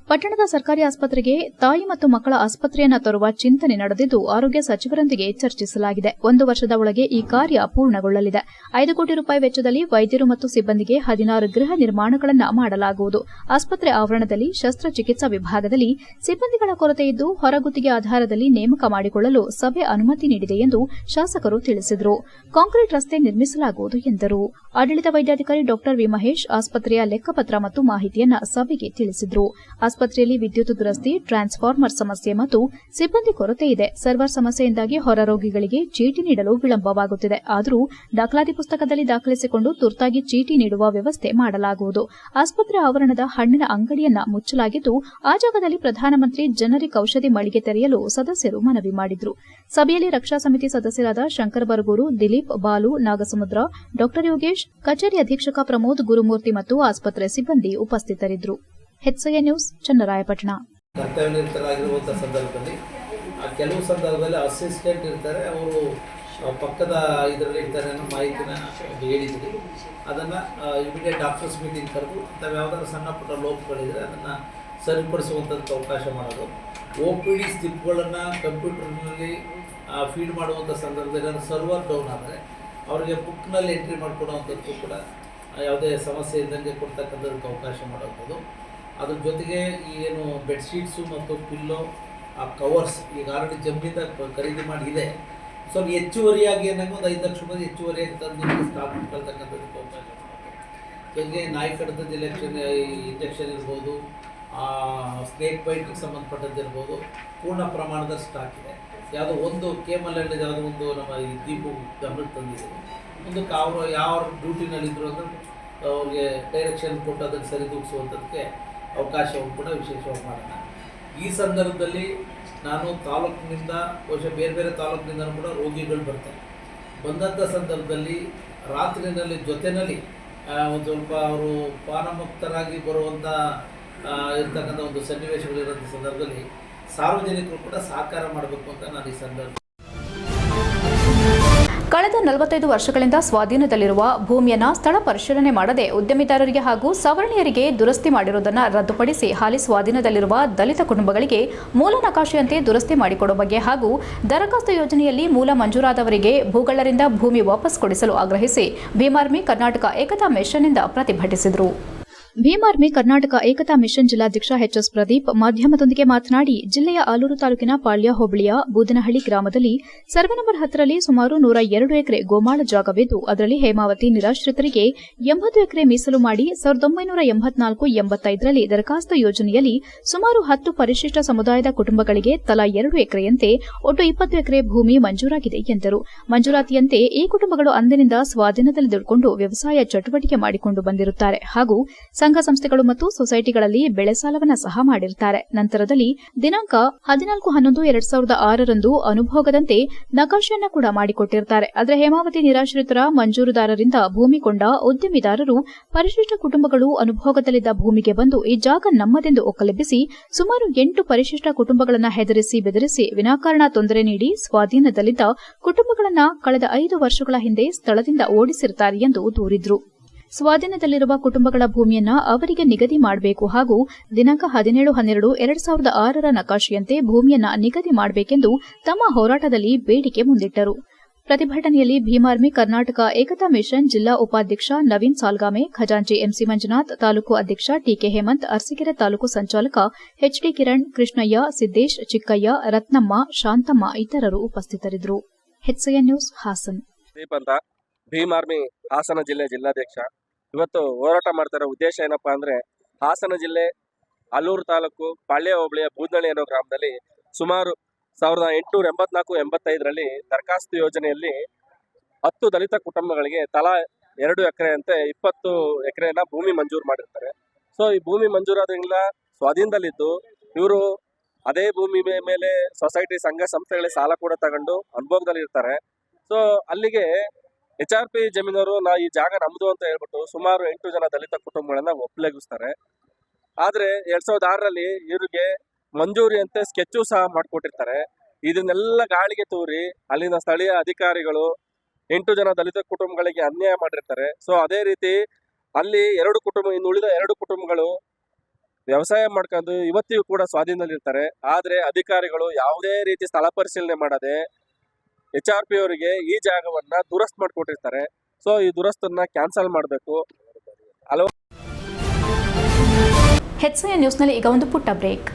ಪಟ್ಟಣದ ಸರ್ಕಾರಿ ಆಸ್ಪತ್ರೆಗೆ ತಾಯಿ ಮತ್ತು ಮಕ್ಕಳ ಆಸ್ಪತ್ರೆಯನ್ನು ತರುವ ಚಿಂತನೆ ನಡೆದಿದ್ದು ಆರೋಗ್ಯ ಸಚಿವರೊಂದಿಗೆ ಚರ್ಚಿಸಲಾಗಿದೆ. 1 ವರ್ಷದ ಒಳಗೆ ಈ ಕಾರ್ಯ ಪೂರ್ಣಗೊಳ್ಳಲಿದೆ. 5 ಕೋಟಿ ರೂಪಾಯಿ ವೆಚ್ಚದಲ್ಲಿ ವೈದ್ಯರು ಮತ್ತು ಸಿಬ್ಬಂದಿಗೆ 16 ಗೃಹ ನಿರ್ಮಾಣಗಳನ್ನು ಮಾಡಲಾಗುವುದು. ಆಸ್ಪತ್ರೆ ಆವರಣದಲ್ಲಿ ಶಸ್ತ್ರಚಿಕಿತ್ಸಾ ವಿಭಾಗದಲ್ಲಿ ಸಿಬ್ಬಂದಿಗಳ ಕೊರತೆ ಇದ್ದು ಹೊರಗುತ್ತಿಗೆ ಆಧಾರದಲ್ಲಿ ನೇಮಕ ಮಾಡಿಕೊಳ್ಳಲು ಸಭೆ ಅನುಮತಿ ನೀಡಿದೆ ಎಂದು ಶಾಸಕರು ತಿಳಿಸಿದರು. ಕಾಂಕ್ರೀಟ್ ರಸ್ತೆ ನಿರ್ಮಿಸಲಾಗುವುದು ಎಂದರು. ಆಡಳಿತ ವೈದ್ಯಾಧಿಕಾರಿ ಡಾ ವಿ ಮಹೇಶ್ ಆಸ್ಪತ್ರೆಯ ಲೆಕ್ಕಪತ್ರ ಮತ್ತು ಮಾಹಿತಿಯನ್ನು ಸಭೆಗೆ ತಿಳಿಸಿದರು. ಆಸ್ಪತ್ರೆಯಲ್ಲಿ ವಿದ್ಯುತ್ ದುರಸ್ತಿ, ಟ್ರಾನ್ಸ್ಫಾರ್ಮರ್ ಸಮಸ್ಯೆ ಮತ್ತು ಸಿಬ್ಬಂದಿ ಕೊರತೆ ಇದೆ. ಸರ್ವರ್ ಸಮಸ್ಯೆಯಿಂದಾಗಿ ಹೊರ ರೋಗಿಗಳಿಗೆ ಚೀಟಿ ನೀಡಲು ವಿಳಂಬವಾಗುತ್ತಿದೆ. ಆದರೂ ದಾಖಲಾತಿ ಪುಸ್ತಕದಲ್ಲಿ ದಾಖಲಿಸಿಕೊಂಡು ತುರ್ತಾಗಿ ಚೀಟಿ ನೀಡುವ ವ್ಯವಸ್ಥೆ ಮಾಡಲಾಗುವುದು. ಆಸ್ಪತ್ರೆ ಆವರಣದ ಹಣ್ಣಿನ ಅಂಗಡಿಯನ್ನ ಮುಚ್ಚಲಾಗಿದ್ದು ಆ ಜಾಗದಲ್ಲಿ ಪ್ರಧಾನಮಂತ್ರಿ ಜನರಿಕ್ ಔಷಧಿ ಮಳಿಗೆ ತೆರೆಯಲು ಸದಸ್ಯರು ಮನವಿ ಮಾಡಿದರು. ಸಭೆಯಲ್ಲಿ ರಕ್ಷಾ ಸಮಿತಿ ಸದಸ್ಯರಾದ ಶಂಕರ್ ಬರಗೂರು, ದಿಲೀಪ್, ಬಾಲು, ನಾಗಸಮುದ್ರ, ಡಾ ಯೋಗೇಶ್, ಕಚೇರಿ ಅಧೀಕ್ಷಕ ಪ್ರಮೋದ್, ಗುರುಮೂರ್ತಿ ಮತ್ತು ಆಸ್ಪತ್ರೆ ಸಿಬ್ಬಂದಿ ಉಪಸ್ಥಿತರಿದ್ದರು. HCN news, Channarayapatna. ಕರ್ತವ್ಯ ನಿರತರಾಗಿರುವಂಥ ಸಂದರ್ಭದಲ್ಲಿ ಕೆಲವು ಸಂದರ್ಭದಲ್ಲಿ ಅಸಿಸ್ಟೆಂಟ್ ಇರ್ತಾರೆ, ಅವರು ಪಕ್ಕದ ಇದರಲ್ಲಿ ಇರ್ತಾರೆ ಅನ್ನೋ ಮಾಹಿತಿನ ಹೇಳಿದ್ರಿ. ಅದನ್ನು ಇಮಿಡಿಯೇಟ್ ಡಾಕ್ಟರ್ಸ್ ಮೀಟಿಂಗ್ ಕರೆದು ತಾವು ಯಾವುದಾದ್ರು ಸಣ್ಣ ಪುಟ್ಟ ಲೋಪಗಳಿದ್ರೆ ಅದನ್ನು ಸರಿಪಡಿಸುವಂಥದ್ದಕ್ಕೆ ಅವಕಾಶ ಮಾಡೋದು. OPD ಸ್ಲಿಪ್ಗಳನ್ನು ಕಂಪ್ಯೂಟರ್ನಲ್ಲಿ ಫೀಡ್ ಮಾಡುವಂಥ ಸಂದರ್ಭದಲ್ಲಿ ಸರ್ವರ್ ಡೌನ್ ಆದರೆ ಅವರಿಗೆ ಬುಕ್ನಲ್ಲಿ ಎಂಟ್ರಿ ಮಾಡ್ಕೊಡುವಂಥದ್ದು ಕೂಡ ಯಾವುದೇ ಸಮಸ್ಯೆ ಇದ್ದಂಗೆ ಕೊಡ್ತಕ್ಕಂಥದ್ದಕ್ಕೆ ಅವಕಾಶ ಮಾಡೋದು. ಅದ್ರ ಜೊತೆಗೆ ಏನು ಬೆಡ್ಶೀಟ್ಸು ಮತ್ತು ಪಿಲ್ಲೋ, ಆ ಕವರ್ಸ್ ಈಗ ಆಲ್ರೆಡಿ ಜಮ್ಮಿಂದ ಖರೀದಿ ಮಾಡಿದೆ. ಸ್ವಲ್ಪ ಹೆಚ್ಚುವರಿಯಾಗಿ ಏನಾಗ ಒಂದು 5 ಲಕ್ಷ ರೂಪಾಯಿ ಹೆಚ್ಚುವರಿಯಾಗಿ ತಂದು ಸ್ಟಾಕ್ ಇಟ್ಕೊಳ್ತಕ್ಕಂಥದ್ದಕ್ಕೆ ಅವಕಾಶ ಮಾಡೋದು. ಜೊತೆಗೆ ನಾಯಿ ಕಡಿತದ ಇಂಜೆಕ್ಷನ್ ಇರ್ಬೋದು, ಸ್ನೇಕ್ ಬೈಟ್ಗೆ ಸಂಬಂಧಪಟ್ಟದ್ದಿರ್ಬೋದು, ಪೂರ್ಣ ಪ್ರಮಾಣದ ಸ್ಟಾಕ್ ಇದೆ. ಯಾವುದೋ ಒಂದು ಕೇಮಲಲ್ಲಿ ಯಾವುದೋ ಒಂದು ನಮ್ಮ ಈ ದೀಪು ಗಮನಕ್ಕೆ ತಂದಿದ್ದೀವಿ. ಮುಂದಕ್ಕೆ ಅವರು ಯಾವ ಡ್ಯೂಟಿನಲ್ಲಿದ್ದರು ಅಂದರೆ ಅವ್ರಿಗೆ ಡೈರೆಕ್ಷನ್ ಕೊಟ್ಟು ಅದನ್ನು ಸರಿದೂಗಿಸುವಂಥದ್ದಕ್ಕೆ ಅವಕಾಶವನ್ನು ಕೂಡ ವಿಶೇಷವಾಗಿ ಮಾಡೋಣ. ಈ ಸಂದರ್ಭದಲ್ಲಿ ನಾನು ತಾಲೂಕಿನಿಂದ ಬಹುಶಃ ಬೇರೆ ಬೇರೆ ತಾಲೂಕಿನಿಂದಲೂ ಕೂಡ ರೋಗಿಗಳು ಬರ್ತಾರೆ. ಬಂದಂಥ ಸಂದರ್ಭದಲ್ಲಿ ರಾತ್ರಿನಲ್ಲಿ ಜೊತೆಯಲ್ಲಿ ಒಂದು ಸ್ವಲ್ಪ ಅವರು ಪಾನಮುಕ್ತರಾಗಿ ಬರುವಂಥ ಇರ್ತಕ್ಕಂಥ ಒಂದು ಸನ್ನಿವೇಶಗಳಿರೋಂಥ ಸಂದರ್ಭದಲ್ಲಿ ಸಾರ್ವಜನಿಕರು ಕೂಡ ಸಹಕಾರ ಮಾಡಬೇಕು ಅಂತ ನಾನು ಈ ಸಂದರ್ಭ ಕಳೆದ 45 ವರ್ಷಗಳಿಂದ ಸ್ವಾಧೀನದಲ್ಲಿರುವ ಭೂಮಿಯನ್ನು ಸ್ಥಳ ಪರಿಶೀಲನೆ ಮಾಡದೆ ಉದ್ಯಮಿದಾರರಿಗೆ ಹಾಗೂ ಸವರ್ಣೀಯರಿಗೆ ದುರಸ್ತಿ ಮಾಡಿರುವುದನ್ನು ರದ್ದುಪಡಿಸಿ ಹಾಲಿ ಸ್ವಾಧೀನದಲ್ಲಿರುವ ದಲಿತ ಕುಟುಂಬಗಳಿಗೆ ಮೂಲ ನಕಾಶೆಯಂತೆ ದುರಸ್ತಿ ಮಾಡಿಕೊಡುವ ಬಗ್ಗೆ ಹಾಗೂ ದರಖಾಸ್ತು ಯೋಜನೆಯಲ್ಲಿ ಮೂಲ ಮಂಜೂರಾದವರಿಗೆ ಭೂಗಳ್ಳರಿಂದ ಭೂಮಿ ವಾಪಸ್ ಕೊಡಿಸಲು ಆಗ್ರಹಿಸಿ ಭೀಮಾರ್ಮಿ ಕರ್ನಾಟಕ ಏಕತಾ ಮಿಷನ್ನಿಂದ ಪ್ರತಿಭಟಿಸಿದರು. ಭೀಮಾರ್ಮಿ ಕರ್ನಾಟಕ ಏಕತಾ ಮಿಷನ್ ಜಿಲ್ಲಾಧ್ಯಕ್ಷ ಎಚ್ಎಸ್ ಪ್ರದೀಪ್ ಮಾಧ್ಯಮದೊಂದಿಗೆ ಮಾತನಾಡಿ, ಜಿಲ್ಲೆಯ ಆಲೂರು ತಾಲೂಕಿನ ಪಾಳ್ಯ ಹೋಬಳಿಯ ಬೂದನಹಳ್ಳಿ ಗ್ರಾಮದಲ್ಲಿ ಸರ್ವೆ ನಂಬರ್ 10ರಲ್ಲಿ ಸುಮಾರು 102 ಎಕರೆ ಗೋಮಾಳ ಜಾಗವಿದ್ದು, ಅದರಲ್ಲಿ ಹೇಮಾವತಿ ನಿರಾಶ್ರಿತರಿಗೆ 80 ಎಕರೆ ಮೀಸಲು ಮಾಡಿ 1984-85ರಲ್ಲಿ ದರಖಾಸ್ತು ಯೋಜನೆಯಲ್ಲಿ ಸುಮಾರು 10 ಪರಿಶಿಷ್ಟ ಸಮುದಾಯದ ಕುಟುಂಬಗಳಿಗೆ ತಲಾ 2 ಎಕರೆಯಂತೆ ಒಟ್ಟು 20 ಎಕರೆ ಭೂಮಿ ಮಂಜೂರಾಗಿದೆ ಎಂದರು. ಮಂಜೂರಾತಿಯಂತೆ ಈ ಕುಟುಂಬಗಳು ಅಂದಿನಿಂದ ಸ್ವಾಧೀನದಲ್ಲಿ ದುಡ್ಕೊಂಡು ವ್ಯವಸಾಯ ಚಟುವಟಿಕೆ ಮಾಡಿಕೊಂಡು ಬಂದಿರುತ್ತಾರೆ ಹಾಗೂ ಸಂಘ ಸಂಸ್ಥೆಗಳು ಮತ್ತು ಸೊಸೈಟಿಗಳಲ್ಲಿ ಬೆಳೆ ಸಾಲವನ್ನು ಸಹ ಮಾಡಿರುತ್ತಾರೆ. ನಂತರದಲ್ಲಿ ದಿನಾಂಕ 14/11/2006ರಂದು ಅನುಭೋಗದಂತೆ ನಕಾಶೆಯನ್ನು ಕೂಡ ಮಾಡಿಕೊಟ್ಟಿರುತ್ತಾರೆ. ಆದರೆ ಹೇಮಾವತಿ ನಿರಾಶ್ರಿತರ ಮಂಜೂರುದಾರರಿಂದ ಭೂಮಿ ಕೊಂಡ ಉದ್ಯಮಿದಾರರು ಪರಿಶಿಷ್ಟ ಕುಟುಂಬಗಳು ಅನುಭೋಗದಲ್ಲಿದ್ದ ಭೂಮಿಗೆ ಬಂದು ಈ ಜಾಗ ನಮ್ಮದೆಂದು ಒಕ್ಕಲೆಬ್ಬಿಸಿ ಸುಮಾರು 8 ಪರಿಶಿಷ್ಟ ಕುಟುಂಬಗಳನ್ನು ಹೆದರಿಸಿ ಬೆದರಿಸಿ ವಿನಾಕಾರಣ ತೊಂದರೆ ನೀಡಿ ಸ್ವಾಧೀನದಲ್ಲಿದ್ದ ಕುಟುಂಬಗಳನ್ನು ಕಳೆದ 5 ವರ್ಷಗಳ ಹಿಂದೆ ಸ್ಥಳದಿಂದ ಓಡಿಸಿರುತ್ತಾರೆ ಎಂದು ದೂರಿದರು. ಸ್ವಾಧೀನದಲ್ಲಿರುವ ಕುಟುಂಬಗಳ ಭೂಮಿಯನ್ನ ಅವರಿಗೆ ನಿಗದಿ ಮಾಡಬೇಕು ಹಾಗೂ ದಿನಾಂಕ 17/12/2006ರ ನಕಾಶೆಯಂತೆ ಭೂಮಿಯನ್ನ ನಿಗದಿ ಮಾಡಬೇಕೆಂದು ತಮ್ಮ ಹೋರಾಟದಲ್ಲಿ ಬೇಡಿಕೆ ಮುಂದಿಟ್ಟರು. ಪ್ರತಿಭಟನೆಯಲ್ಲಿ ಭೀಮಾರ್ಮಿ ಕರ್ನಾಟಕ ಏಕತಾ ಮಿಷನ್ ಜಿಲ್ಲಾ ಉಪಾಧ್ಯಕ್ಷ ನವೀನ್ ಸಾಲ್ಗಾಮೆ, ಖಜಾಂಚಿ ಎಂಸಿ ಮಂಜುನಾಥ್, ತಾಲೂಕು ಅಧ್ಯಕ್ಷ ಟಿಕೆ ಹೇಮಂತ್, ಅರಸೀಕೆರೆ ತಾಲೂಕು ಸಂಚಾಲಕ ಎಚ್ಡಿ ಕಿರಣ್, ಕೃಷ್ಣಯ್ಯ, ಸಿದ್ದೇಶ್, ಚಿಕ್ಕಯ್ಯ, ರತ್ನಮ್ಮ, ಶಾಂತಮ್ಮ ಇತರರು ಉಪಸ್ಥಿತರಿದ್ದರು. HCN news Hassan. ಭೀಮಾರ್ಮಿ ಹಾಸನ ಜಿಲ್ಲೆ ಜಿಲ್ಲಾಧ್ಯಕ್ಷ. ಇವತ್ತು ಹೋರಾಟ ಮಾಡ್ತಿರೋ ಉದ್ದೇಶ ಏನಪ್ಪಾ ಅಂದ್ರೆ, ಹಾಸನ ಜಿಲ್ಲೆ ಆಲೂರು ತಾಲೂಕು ಪಾಳ್ಯ ಹೋಬಳಿಯ ಬೂದನಹಳ್ಳಿ ಅನ್ನೋ ಗ್ರಾಮದಲ್ಲಿ ಸುಮಾರು 1884-85ರಲ್ಲಿ ದರಖಾಸ್ತು ಯೋಜನೆಯಲ್ಲಿ 10 ದಲಿತ ಕುಟುಂಬಗಳಿಗೆ ತಲಾ 2 ಎಕರೆ ಅಂತೆ 20 ಎಕರೆನ ಭೂಮಿ ಮಂಜೂರು ಮಾಡಿರ್ತಾರೆ. ಸೊ ಈ ಭೂಮಿ ಮಂಜೂರಾದ್ರಿಂದ ಸ್ವಾಧೀನದಲ್ಲಿದ್ದು ಇವರು ಅದೇ ಭೂಮಿ ಮೇಲೆ ಸೊಸೈಟಿ ಸಂಘ ಸಂಸ್ಥೆಗಳಿಗೆ ಸಾಲ ಕೂಡ ತಗೊಂಡು ಅನುಭೋಗದಲ್ಲಿ ಇರ್ತಾರೆ. ಸೊ ಅಲ್ಲಿಗೆ HRP ಜಮೀನವರು ಈ ಜಾಗ ನಮ್ದು ಅಂತ ಹೇಳ್ಬಿಟ್ಟು ಸುಮಾರು 8 ಜನ ದಲಿತ ಕುಟುಂಬಗಳನ್ನ ಒಪ್ಪಲೆಗಿಸ್ತಾರೆ. ಆದ್ರೆ 2006ರಲ್ಲಿ ಇವ್ರಿಗೆ ಮಂಜೂರಿ ಅಂತ ಸ್ಕೆಚ್ಚು ಸಹ ಮಾಡಿಕೊಟ್ಟಿರ್ತಾರೆ. ಇದನ್ನೆಲ್ಲ ಗಾಳಿಗೆ ತೂರಿ ಅಲ್ಲಿನ ಸ್ಥಳೀಯ ಅಧಿಕಾರಿಗಳು 8 ಜನ ದಲಿತ ಕುಟುಂಬಗಳಿಗೆ ಅನ್ಯಾಯ ಮಾಡಿರ್ತಾರೆ. ಸೊ ಅದೇ ರೀತಿ ಅಲ್ಲಿ 2 ಕುಟುಂಬ, ಇನ್ನು ಉಳಿದ 2 ಕುಟುಂಬಗಳು ವ್ಯವಸಾಯ ಮಾಡ್ಕೊಂಡು ಇವತ್ತಿಗೂ ಕೂಡ ಸ್ವಾಧೀನದಲ್ಲಿರ್ತಾರೆ. ಆದ್ರೆ ಅಧಿಕಾರಿಗಳು ಯಾವುದೇ ರೀತಿ ಸ್ಥಳ ಪರಿಶೀಲನೆ ಮಾಡದೆ HRP ಅವರಿಗೆ ಈ ಜಾಗವನ್ನ ದುರಸ್ತ್ ಮಾಡಿಕೊಟ್ಟಿರ್ತಾರೆ. ಸೊ ಈ ದುರಸ್ತನ್ನ ಕ್ಯಾನ್ಸಲ್ ಮಾಡಬೇಕು. HCN ನ್ಯೂಸ್ನಲ್ಲಿ ಈಗ ಒಂದು ಪುಟ್ಟ ಬ್ರೇಕ್.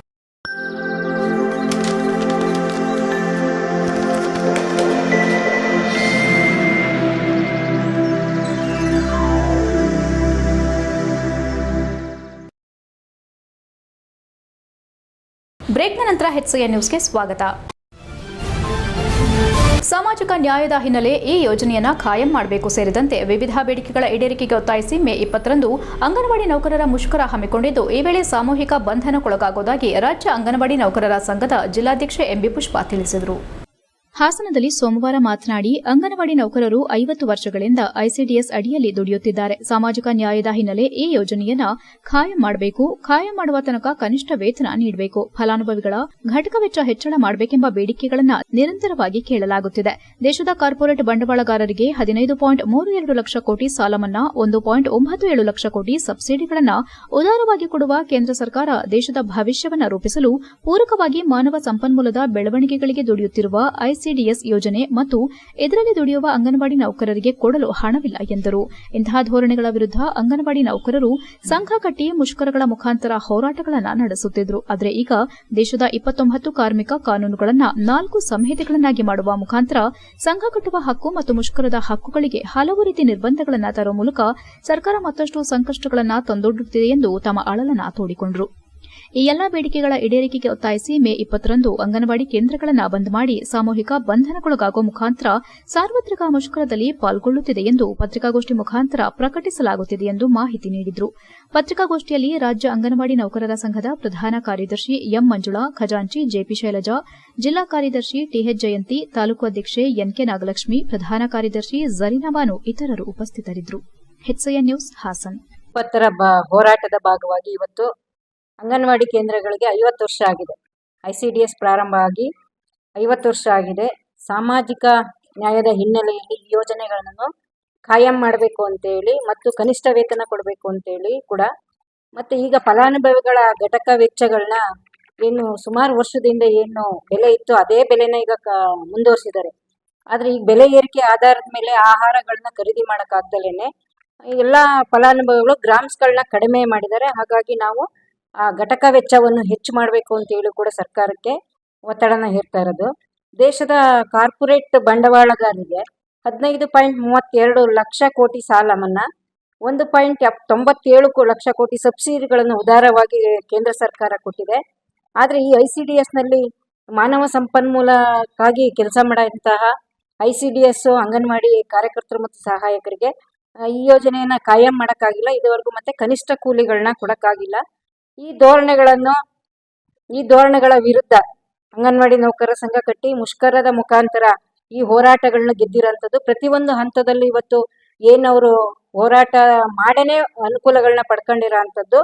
ಬ್ರೇಕ್ನ ನಂತರ HCN ನ್ಯೂಸ್ಗೆ ಸ್ವಾಗತ. ಸಾಮಾಜಿಕ ನ್ಯಾಯದ ಹಿನ್ನೆಲೆ ಈ ಯೋಜನೆಯನ್ನು ಖಾಯಂ ಮಾಡಬೇಕು ಸೇರಿದಂತೆ ವಿವಿಧ ಬೇಡಿಕೆಗಳ ಈಡೇರಿಕೆಗೆ ಒತ್ತಾಯಿಸಿ ಮೇ 20ರಂದು ಅಂಗನವಾಡಿ ನೌಕರರ ಮುಷ್ಕರ ಹಮ್ಮಿಕೊಂಡಿದ್ದು, ಈ ವೇಳೆ ಸಾಮೂಹಿಕ ಬಂಧನಕ್ಕೊಳಗಾಗುವುದಾಗಿ ರಾಜ್ಯ ಅಂಗನವಾಡಿ ನೌಕರರ ಸಂಘದ ಜಿಲ್ಲಾಧ್ಯಕ್ಷೆ ಎಂಬಿ ಪುಷ್ಪಾ ತಿಳಿಸಿದರು. ಹಾಸನದಲ್ಲಿ ಸೋಮವಾರ ಮಾತನಾಡಿ, ಅಂಗನವಾಡಿ ನೌಕರರು 50 ವರ್ಷಗಳಿಂದ ಐಸಿಡಿಎಸ್ ಅಡಿಯಲ್ಲಿ ದುಡಿಯುತ್ತಿದ್ದಾರೆ. ಸಾಮಾಜಿಕ ನ್ಯಾಯದ ಹಿನ್ನೆಲೆ ಈ ಯೋಜನೆಯನ್ನ ಖಾಯಂ ಮಾಡಬೇಕು. ಖಾಯಂ ಮಾಡುವ ತನಕ ಕನಿಷ್ಠ ವೇತನ ನೀಡಬೇಕು. ಫಲಾನುಭವಿಗಳ ಘಟಕ ವೆಚ್ಚ ಹೆಚ್ಚಳ ಮಾಡಬೇಕೆಂಬ ಬೇಡಿಕೆಗಳನ್ನು ನಿರಂತರವಾಗಿ ಕೇಳಲಾಗುತ್ತಿದೆ. ದೇಶದ ಕಾರ್ಪೊರೇಟ್ ಬಂಡವಾಳಗಾರರಿಗೆ 15.32 ಲಕ್ಷ ಕೋಟಿ ಸಾಲ ಮನ್ನಾ, 1.97 ಲಕ್ಷ ಕೋಟಿ ಸಬ್ಸಿಡಿಗಳನ್ನು ಉದಾರವಾಗಿ ಕೊಡುವ ಕೇಂದ್ರ ಸರ್ಕಾರ ದೇಶದ ಭವಿಷ್ಯವನ್ನು ರೂಪಿಸಲು ಪೂರಕವಾಗಿ ಮಾನವ ಸಂಪನ್ಮೂಲದ ಬೆಳವಣಿಗೆಗಳಿಗೆ ದುಡಿಯುತ್ತಿರುವ ಐಸಿಡಿಎಸ್ ಯೋಜನೆ ಮತ್ತು ಇದರಲ್ಲಿ ದುಡಿಯುವ ಅಂಗನವಾಡಿ ನೌಕರರಿಗೆ ಕೊಡಲು ಹಣವಿಲ್ಲ ಎಂದರು. ಇಂತಹ ಧೋರಣೆಗಳ ವಿರುದ್ಧ ಅಂಗನವಾಡಿ ನೌಕರರು ಸಂಘ ಕಟ್ಟಿ ಮುಷ್ಕರಗಳ ಮುಖಾಂತರ ಹೋರಾಟಗಳನ್ನು ನಡೆಸುತ್ತಿದ್ದರು. ಆದರೆ ಈಗ ದೇಶದ 29 ಕಾರ್ಮಿಕ ಕಾನೂನುಗಳನ್ನು 4 ಸಂಹಿತೆಗಳನ್ನಾಗಿ ಮಾಡುವ ಮುಖಾಂತರ ಸಂಘ ಕಟ್ಟುವ ಹಕ್ಕು ಮತ್ತು ಮುಷ್ಕರದ ಹಕ್ಕುಗಳಿಗೆ ಹಲವು ರೀತಿ ನಿರ್ಬಂಧಗಳನ್ನು ತರುವ ಮೂಲಕ ಸರ್ಕಾರ ಮತ್ತಷ್ಟು ಸಂಕಷ್ಟಗಳನ್ನು ತಂದೊಡ್ಡುತ್ತಿದೆ ಎಂದು ತಮ್ಮ ಅಳಲನ್ನು ತೋಡಿಕೊಂಡರು. ಈ ಎಲ್ಲಾ ಬೇಡಿಕೆಗಳ ಈಡೇರಿಕೆಗೆ ಒತ್ತಾಯಿಸಿ ಮೇ 20ರಂದು ಅಂಗನವಾಡಿ ಕೇಂದ್ರಗಳನ್ನು ಬಂದ್ ಮಾಡಿ ಸಾಮೂಹಿಕ ಬಂಧನಕ್ಕೊಳಗಾಗುವ ಮುಖಾಂತರ ಸಾರ್ವತ್ರಿಕ ಮುಷ್ಕರದಲ್ಲಿ ಪಾಲ್ಗೊಳ್ಳುತ್ತಿದೆ ಎಂದು ಪತ್ರಿಕಾಗೋಷ್ಠಿ ಮುಖಾಂತರ ಪ್ರಕಟಿಸಲಾಗುತ್ತಿದೆ ಎಂದು ಮಾಹಿತಿ ನೀಡಿದರು. ಪತ್ರಿಕಾಗೋಷ್ಠಿಯಲ್ಲಿ ರಾಜ್ಯ ಅಂಗನವಾಡಿ ನೌಕರರ ಸಂಘದ ಪ್ರಧಾನ ಕಾರ್ಯದರ್ಶಿ ಎಂ ಮಂಜುಳಾ, ಖಜಾಂಚಿ ಜೆಪಿ ಶೈಲಜಾ, ಜಿಲ್ಲಾ ಕಾರ್ಯದರ್ಶಿ ಟಿಎಚ್ ಜಯಂತಿ, ತಾಲೂಕು ಅಧ್ಯಕ್ಷೆ ಎನ್ಕೆ ನಾಗಲಕ್ಷ್ಮಿ, ಪ್ರಧಾನ ಕಾರ್ಯದರ್ಶಿ ಜರೀನಾ ಬಾನು ಇತರರು ಉಪಸ್ಥಿತರಿದ್ದರು. HCN news Hassan. ಹೋರಾಟದ ಭಾಗವಾಗಿ ಇವತ್ತು ಅಂಗನವಾಡಿ ಕೇಂದ್ರಗಳಿಗೆ 50 ವರ್ಷ ಆಗಿದೆ. ಐಸಿಡಿಎಸ್ ಪ್ರಾರಂಭ ಆಗಿ 50 ವರ್ಷ ಆಗಿದೆ. ಸಾಮಾಜಿಕ ನ್ಯಾಯದ ಹಿನ್ನೆಲೆಯಲ್ಲಿ ಈ ಯೋಜನೆಗಳನ್ನು ಕಾಯಂ ಮಾಡಬೇಕು ಅಂತೇಳಿ ಮತ್ತು ಕನಿಷ್ಠ ವೇತನ ಕೊಡಬೇಕು ಅಂತೇಳಿ ಕೂಡ, ಮತ್ತು ಈಗ ಫಲಾನುಭವಿಗಳ ಘಟಕ ವೆಚ್ಚಗಳನ್ನ ಏನು ಸುಮಾರು ವರ್ಷದಿಂದ ಏನು ಬೆಲೆ ಇತ್ತು ಅದೇ ಬೆಲೆನ ಈಗ ಮುಂದುವರಿಸಿದ್ದಾರೆ. ಆದರೆ ಈಗ ಬೆಲೆ ಏರಿಕೆ ಆಧಾರದ ಮೇಲೆ ಆಹಾರಗಳನ್ನ ಖರೀದಿ ಮಾಡೋಕ್ಕಾಗ್ದಲೇ ಎಲ್ಲ ಫಲಾನುಭವಿಗಳು ಗ್ರಾಮ್ಸ್ಗಳನ್ನ ಕಡಿಮೆ ಮಾಡಿದ್ದಾರೆ. ಹಾಗಾಗಿ ನಾವು ಆ ಘಟಕ ವೆಚ್ಚವನ್ನು ಹೆಚ್ಚು ಮಾಡಬೇಕು ಅಂತೇಳಿ ಕೂಡ ಸರ್ಕಾರಕ್ಕೆ ಒತ್ತಡನ ಹೇರ್ತಾ ಇರೋದು. ದೇಶದ ಕಾರ್ಪೊರೇಟ್ ಬಂಡವಾಳಗಾರರಿಗೆ 15.32 ಲಕ್ಷ ಕೋಟಿ ಸಾಲ ಮನ್ನಾ, 1.97 ಲಕ್ಷ ಕೋಟಿ ಸಬ್ಸಿಡಿಗಳನ್ನು ಉದಾರವಾಗಿ ಕೇಂದ್ರ ಸರ್ಕಾರ ಕೊಟ್ಟಿದೆ. ಆದರೆ ಈ ICDSನಲ್ಲಿ ಮಾನವ ಸಂಪನ್ಮೂಲಕ್ಕಾಗಿ ಕೆಲಸ ಮಾಡುವಂತಹ ICDS ಅಂಗನವಾಡಿ ಕಾರ್ಯಕರ್ತರು ಮತ್ತು ಸಹಾಯಕರಿಗೆ ಈ ಯೋಜನೆಯನ್ನು ಕಾಯಂ ಮಾಡೋಕ್ಕಾಗಿಲ್ಲ ಇದುವರೆಗೂ, ಮತ್ತೆ ಕನಿಷ್ಠ ಕೂಲಿಗಳನ್ನ ಕೊಡೋಕ್ಕಾಗಿಲ್ಲ. ಈ ಧೋರಣೆಗಳ ವಿರುದ್ಧ ಅಂಗನವಾಡಿ ನೌಕರರ ಸಂಘ ಕಟ್ಟಿ ಮುಷ್ಕರದ ಮುಖಾಂತರ ಈ ಹೋರಾಟಗಳನ್ನ ಗೆದ್ದಿರೋಂಥದ್ದು. ಪ್ರತಿಯೊಂದು ಹಂತದಲ್ಲಿ ಇವತ್ತು ಏನವರು ಹೋರಾಟ ಮಾಡೇನೆ ಅನುಕೂಲಗಳನ್ನ ಪಡ್ಕೊಂಡಿರೋ ಅಂಥದ್ದು.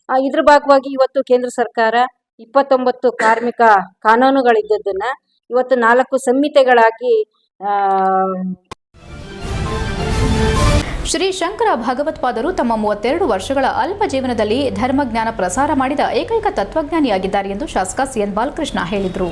ಇದ್ರ ಭಾಗವಾಗಿ ಇವತ್ತು ಕೇಂದ್ರ ಸರ್ಕಾರ 29 ಕಾರ್ಮಿಕ ಕಾನೂನುಗಳಿದ್ದದನ್ನ ಇವತ್ತು 4 ಸಂಹಿತೆಗಳಾಗಿ ಶ್ರೀ ಶಂಕರ ಭಗವತ್ಪಾದರು ತಮ್ಮ 32 ವರ್ಷಗಳ ಅಲ್ಪ ಜೀವನದಲ್ಲಿ ಧರ್ಮಜ್ಞಾನ ಪ್ರಸಾರ ಮಾಡಿದ ಏಕೈಕ ತತ್ವಜ್ಞಾನಿಯಾಗಿದ್ದಾರೆ ಎಂದು ಶಾಸಕ ಸಿಎನ್ ಬಾಲಕೃಷ್ಣ ಹೇಳಿದರು.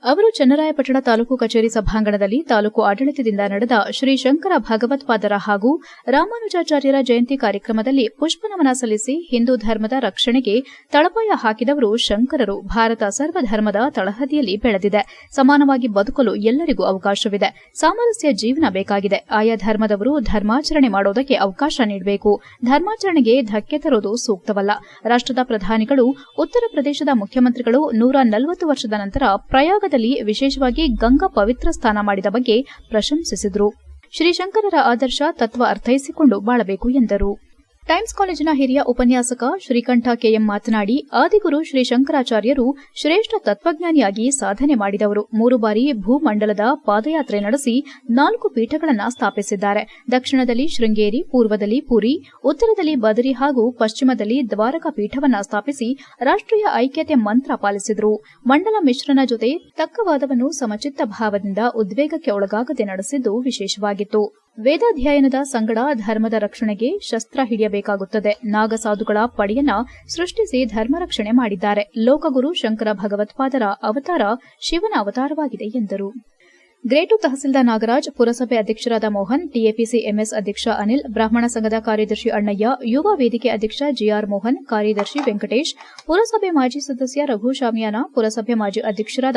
ಅವರು ಚನ್ನರಾಯಪಟ್ಟಣ ತಾಲೂಕು ಕಚೇರಿ ಸಭಾಂಗಣದಲ್ಲಿ ತಾಲೂಕು ಆಡಳಿತದಿಂದ ನಡೆದ ಶ್ರೀ ಶಂಕರ ಭಗವತ್ಪಾದರ ಹಾಗೂ ರಾಮಾನುಜಾಚಾರ್ಯರ ಜಯಂತಿ ಕಾರ್ಯಕ್ರಮದಲ್ಲಿ ಪುಷ್ಪನಮನ ಸಲ್ಲಿಸಿ ಹಿಂದೂ ಧರ್ಮದ ರಕ್ಷಣೆಗೆ ತಳಪಾಯ ಹಾಕಿದವರು ಶಂಕರರು. ಭಾರತ ಸರ್ವಧರ್ಮದ ತಳಹದಿಯಲ್ಲಿ ಬೆಳೆದಿದೆ. ಸಮಾನವಾಗಿ ಬದುಕಲು ಎಲ್ಲರಿಗೂ ಅವಕಾಶವಿದೆ. ಸಾಮರಸ್ಯ ಜೀವನ ಬೇಕಾಗಿದೆ. ಆಯಾ ಧರ್ಮದವರು ಧರ್ಮಾಚರಣೆ ಮಾಡೋದಕ್ಕೆ ಅವಕಾಶ ನೀಡಬೇಕು. ಧರ್ಮಾಚರಣೆಗೆ ಧಕ್ಕೆ ತರೋದು ಸೂಕ್ತವಲ್ಲ. ರಾಷ್ಟ್ರದ ಪ್ರಧಾನಿಗಳು, ಉತ್ತರ ಪ್ರದೇಶದ ಮುಖ್ಯಮಂತ್ರಿಗಳು 140 ವರ್ಷದ ನಂತರ ಪ್ರಯಾಗ ವಿಶೇಷವಾಗಿ ಗಂಗಾ ಪವಿತ್ರ ಸ್ನಾನ ಮಾಡಿದ ಬಗ್ಗೆ ಪ್ರಶಂಸಿಸಿದರು. ಶ್ರೀಶಂಕರರ ಆದರ್ಶ ತತ್ವ ಅರ್ಥೈಸಿಕೊಂಡು ಬಾಳಬೇಕು ಎಂದರು. ಟೈಮ್ಸ್ ಕಾಲೇಜಿನ ಹಿರಿಯ ಉಪನ್ಯಾಸಕ ಶ್ರೀಕಂಠ ಕೆಎಂ ಮಾತನಾಡಿ, ಆದಿಗುರು ಶ್ರೀ ಶಂಕರಾಚಾರ್ಯರು ಶ್ರೇಷ್ಠ ತತ್ವಜ್ಞಾನಿಯಾಗಿ ಸಾಧನೆ ಮಾಡಿದವರು. 3 ಬಾರಿ ಭೂಮಂಡಲದ ಪಾದಯಾತ್ರೆ ನಡೆಸಿ 4 ಪೀಠಗಳನ್ನು ಸ್ಥಾಪಿಸಿದ್ದಾರೆ. ದಕ್ಷಿಣದಲ್ಲಿ ಶೃಂಗೇರಿ, ಪೂರ್ವದಲ್ಲಿ ಪುರಿ, ಉತ್ತರದಲ್ಲಿ ಬದರಿ ಹಾಗೂ ಪಶ್ಚಿಮದಲ್ಲಿ ದ್ವಾರಕಾ ಪೀಠವನ್ನು ಸ್ಥಾಪಿಸಿ ರಾಷ್ಟ್ರೀಯ ಐಕ್ಯತೆ ಮಂತ್ರ ಪಾಲಿಸಿದರು. ಮಂಡಲ ಮಿಶ್ರನ ಜೊತೆ ತಕ್ಕವಾದವನ್ನು ಸಮಚಿತ್ತ ಭಾವದಿಂದ ಉದ್ವೇಗಕ್ಕೆ ಒಳಗಾಗದೆ ನಡೆಸಿದ್ದು ವಿಶೇಷವಾಗಿತ್ತು. ವೇದಾಧ್ಯಯನದ ಸಂಗಡ ಧರ್ಮದ ರಕ್ಷಣೆಗೆ ಶಸ್ತ್ರ ಹಿಡಿಯಬೇಕಾಗುತ್ತದೆ. ನಾಗಸಾಧುಗಳ ಪಡೆಯನ್ನ ಸೃಷ್ಟಿಸಿ ಧರ್ಮ ರಕ್ಷಣೆ ಮಾಡಿದ್ದಾರೆ. ಲೋಕಗುರು ಶಂಕರ ಭಗವತ್ಪಾದರ ಅವತಾರ ಶಿವನ ಅವತಾರವಾಗಿದೆ ಎಂದರು. ಗ್ರೇಟು ತಹಸೀಲ್ದಾರ್ ನಾಗರಾಜ್, ಪುರಸಭೆ ಅಧ್ಯಕ್ಷರಾದ ಮೋಹನ್, ಟಿಎಪಿಸಿ ಎಂಎಸ್ ಅಧ್ಯಕ್ಷ ಅನಿಲ್, ಬ್ರಾಹ್ಮಣ ಸಂಘದ ಕಾರ್ಯದರ್ಶಿ ಅಣ್ಣಯ್ಯ, ಯುವ ವೇದಿಕೆ ಅಧ್ಯಕ್ಷ ಜಿಆರ್ ಮೋಹನ್, ಕಾರ್ಯದರ್ಶಿ ವೆಂಕಟೇಶ್, ಪುರಸಭೆ ಮಾಜಿ ಸದಸ್ಯ ರಘು ಶಾಮಿಯಾನ, ಪುರಸಭೆ ಮಾಜಿ ಅಧ್ಯಕ್ಷರಾದ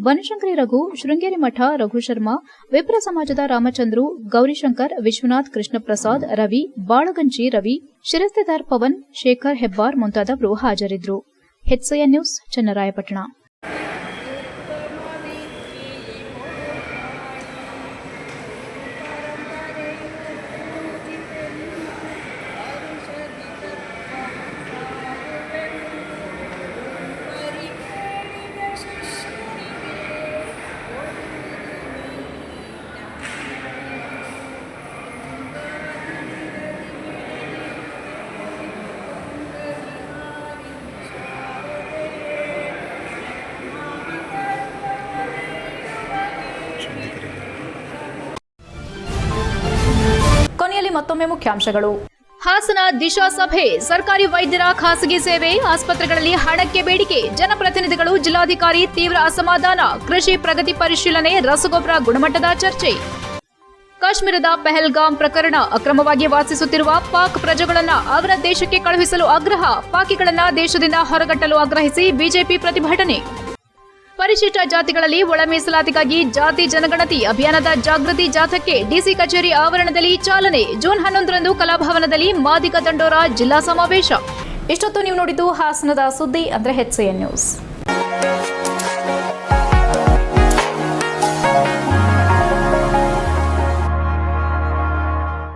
ಬನಶಂಕರಿ ರಘು, ಶೃಂಗೇರಿ ಮಠ ರಘು ಶರ್ಮಾ, ವಿಪ್ರ ಸಮಾಜದ ರಾಮಚಂದ್ರು, ಗೌರಿಶಂಕರ್, ವಿಶ್ವನಾಥ್, ಕೃಷ್ಣಪ್ರಸಾದ್, ರವಿ, ಬಾಳಗಂಜಿ ರವಿ, ಶಿರಸ್ತೆದಾರ್ ಪವನ್, ಶೇಖರ್ ಹೆಬ್ಬಾರ್ ಮುಂತಾದವರು ಹಾಜರಿದ್ದರು. HCN news, Channarayapatna. ಕೊನೆಯಲ್ಲಿ ಮತ್ತೊಮ್ಮೆ ಮುಖ್ಯಾಂಶಗಳು. ಹಾಸನ ದಿಶಾ ಸಭೆ, ಸರ್ಕಾರಿ ವೈದ್ಯರ ಖಾಸಗಿ ಸೇವೆ, ಆಸ್ಪತ್ರೆಗಳಲ್ಲಿ ಹಣಕ್ಕೆ ಬೇಡಿಕೆ, ಜನಪ್ರತಿನಿಧಿಗಳು ಜಿಲ್ಲಾಧಿಕಾರಿ ತೀವ್ರ ಅಸಮಾಧಾನ, ಕೃಷಿ ಪ್ರಗತಿ ಪರಿಶೀಲನೆ, ರಸಗೊಬ್ಬರ ಗುಣಮಟ್ಟದ ಚರ್ಚೆ. ಕಾಶ್ಮೀರದ ಪೆಹಲ್ಗಾಮ್ ಪ್ರಕರಣ, ಅಕ್ರಮವಾಗಿ ವಾಸಿಸುತ್ತಿರುವ ಪಾಕ್ ಪ್ರಜೆಗಳನ್ನು ಅವರ ದೇಶಕ್ಕೆ ಕಳುಹಿಸಲು ಆಗ್ರಹ, ಪಾಕಿಗಳನ್ನು ದೇಶದಿಂದ ಹೊರಗಟ್ಟಲು ಆಗ್ರಹಿಸಿ ಬಿಜೆಪಿ ಪ್ರತಿಭಟನೆ. ಪರಿಶಿಷ್ಟ ಜಾತಿಗಳಲ್ಲಿ ಒಳ ಮೀಸಲಾತಿಗಾಗಿ ಜಾತಿ ಜನಗಣತಿ ಅಭಿಯಾನದ ಜಾಗೃತಿ ಜಾಥಾಕ್ಕೆ ಡಿಸಿ ಕಚೇರಿ ಆವರಣದಲ್ಲಿ ಚಾಲನೆ. ಜೂನ್ 11ರಂದು ಕಲಾಭವನದಲ್ಲಿ ಮಾದಿಗ ದಂಡೋರ ಜಿಲ್ಲಾ ಸಮಾವೇಶ. ಇಷ್ಟೊತ್ತು ನೀವು ನೋಡಿದ್ದು ಹಾಸನದ ಸುದ್ದಿ ಅಂದ್ರೆ HCN ನ್ಯೂಸ್.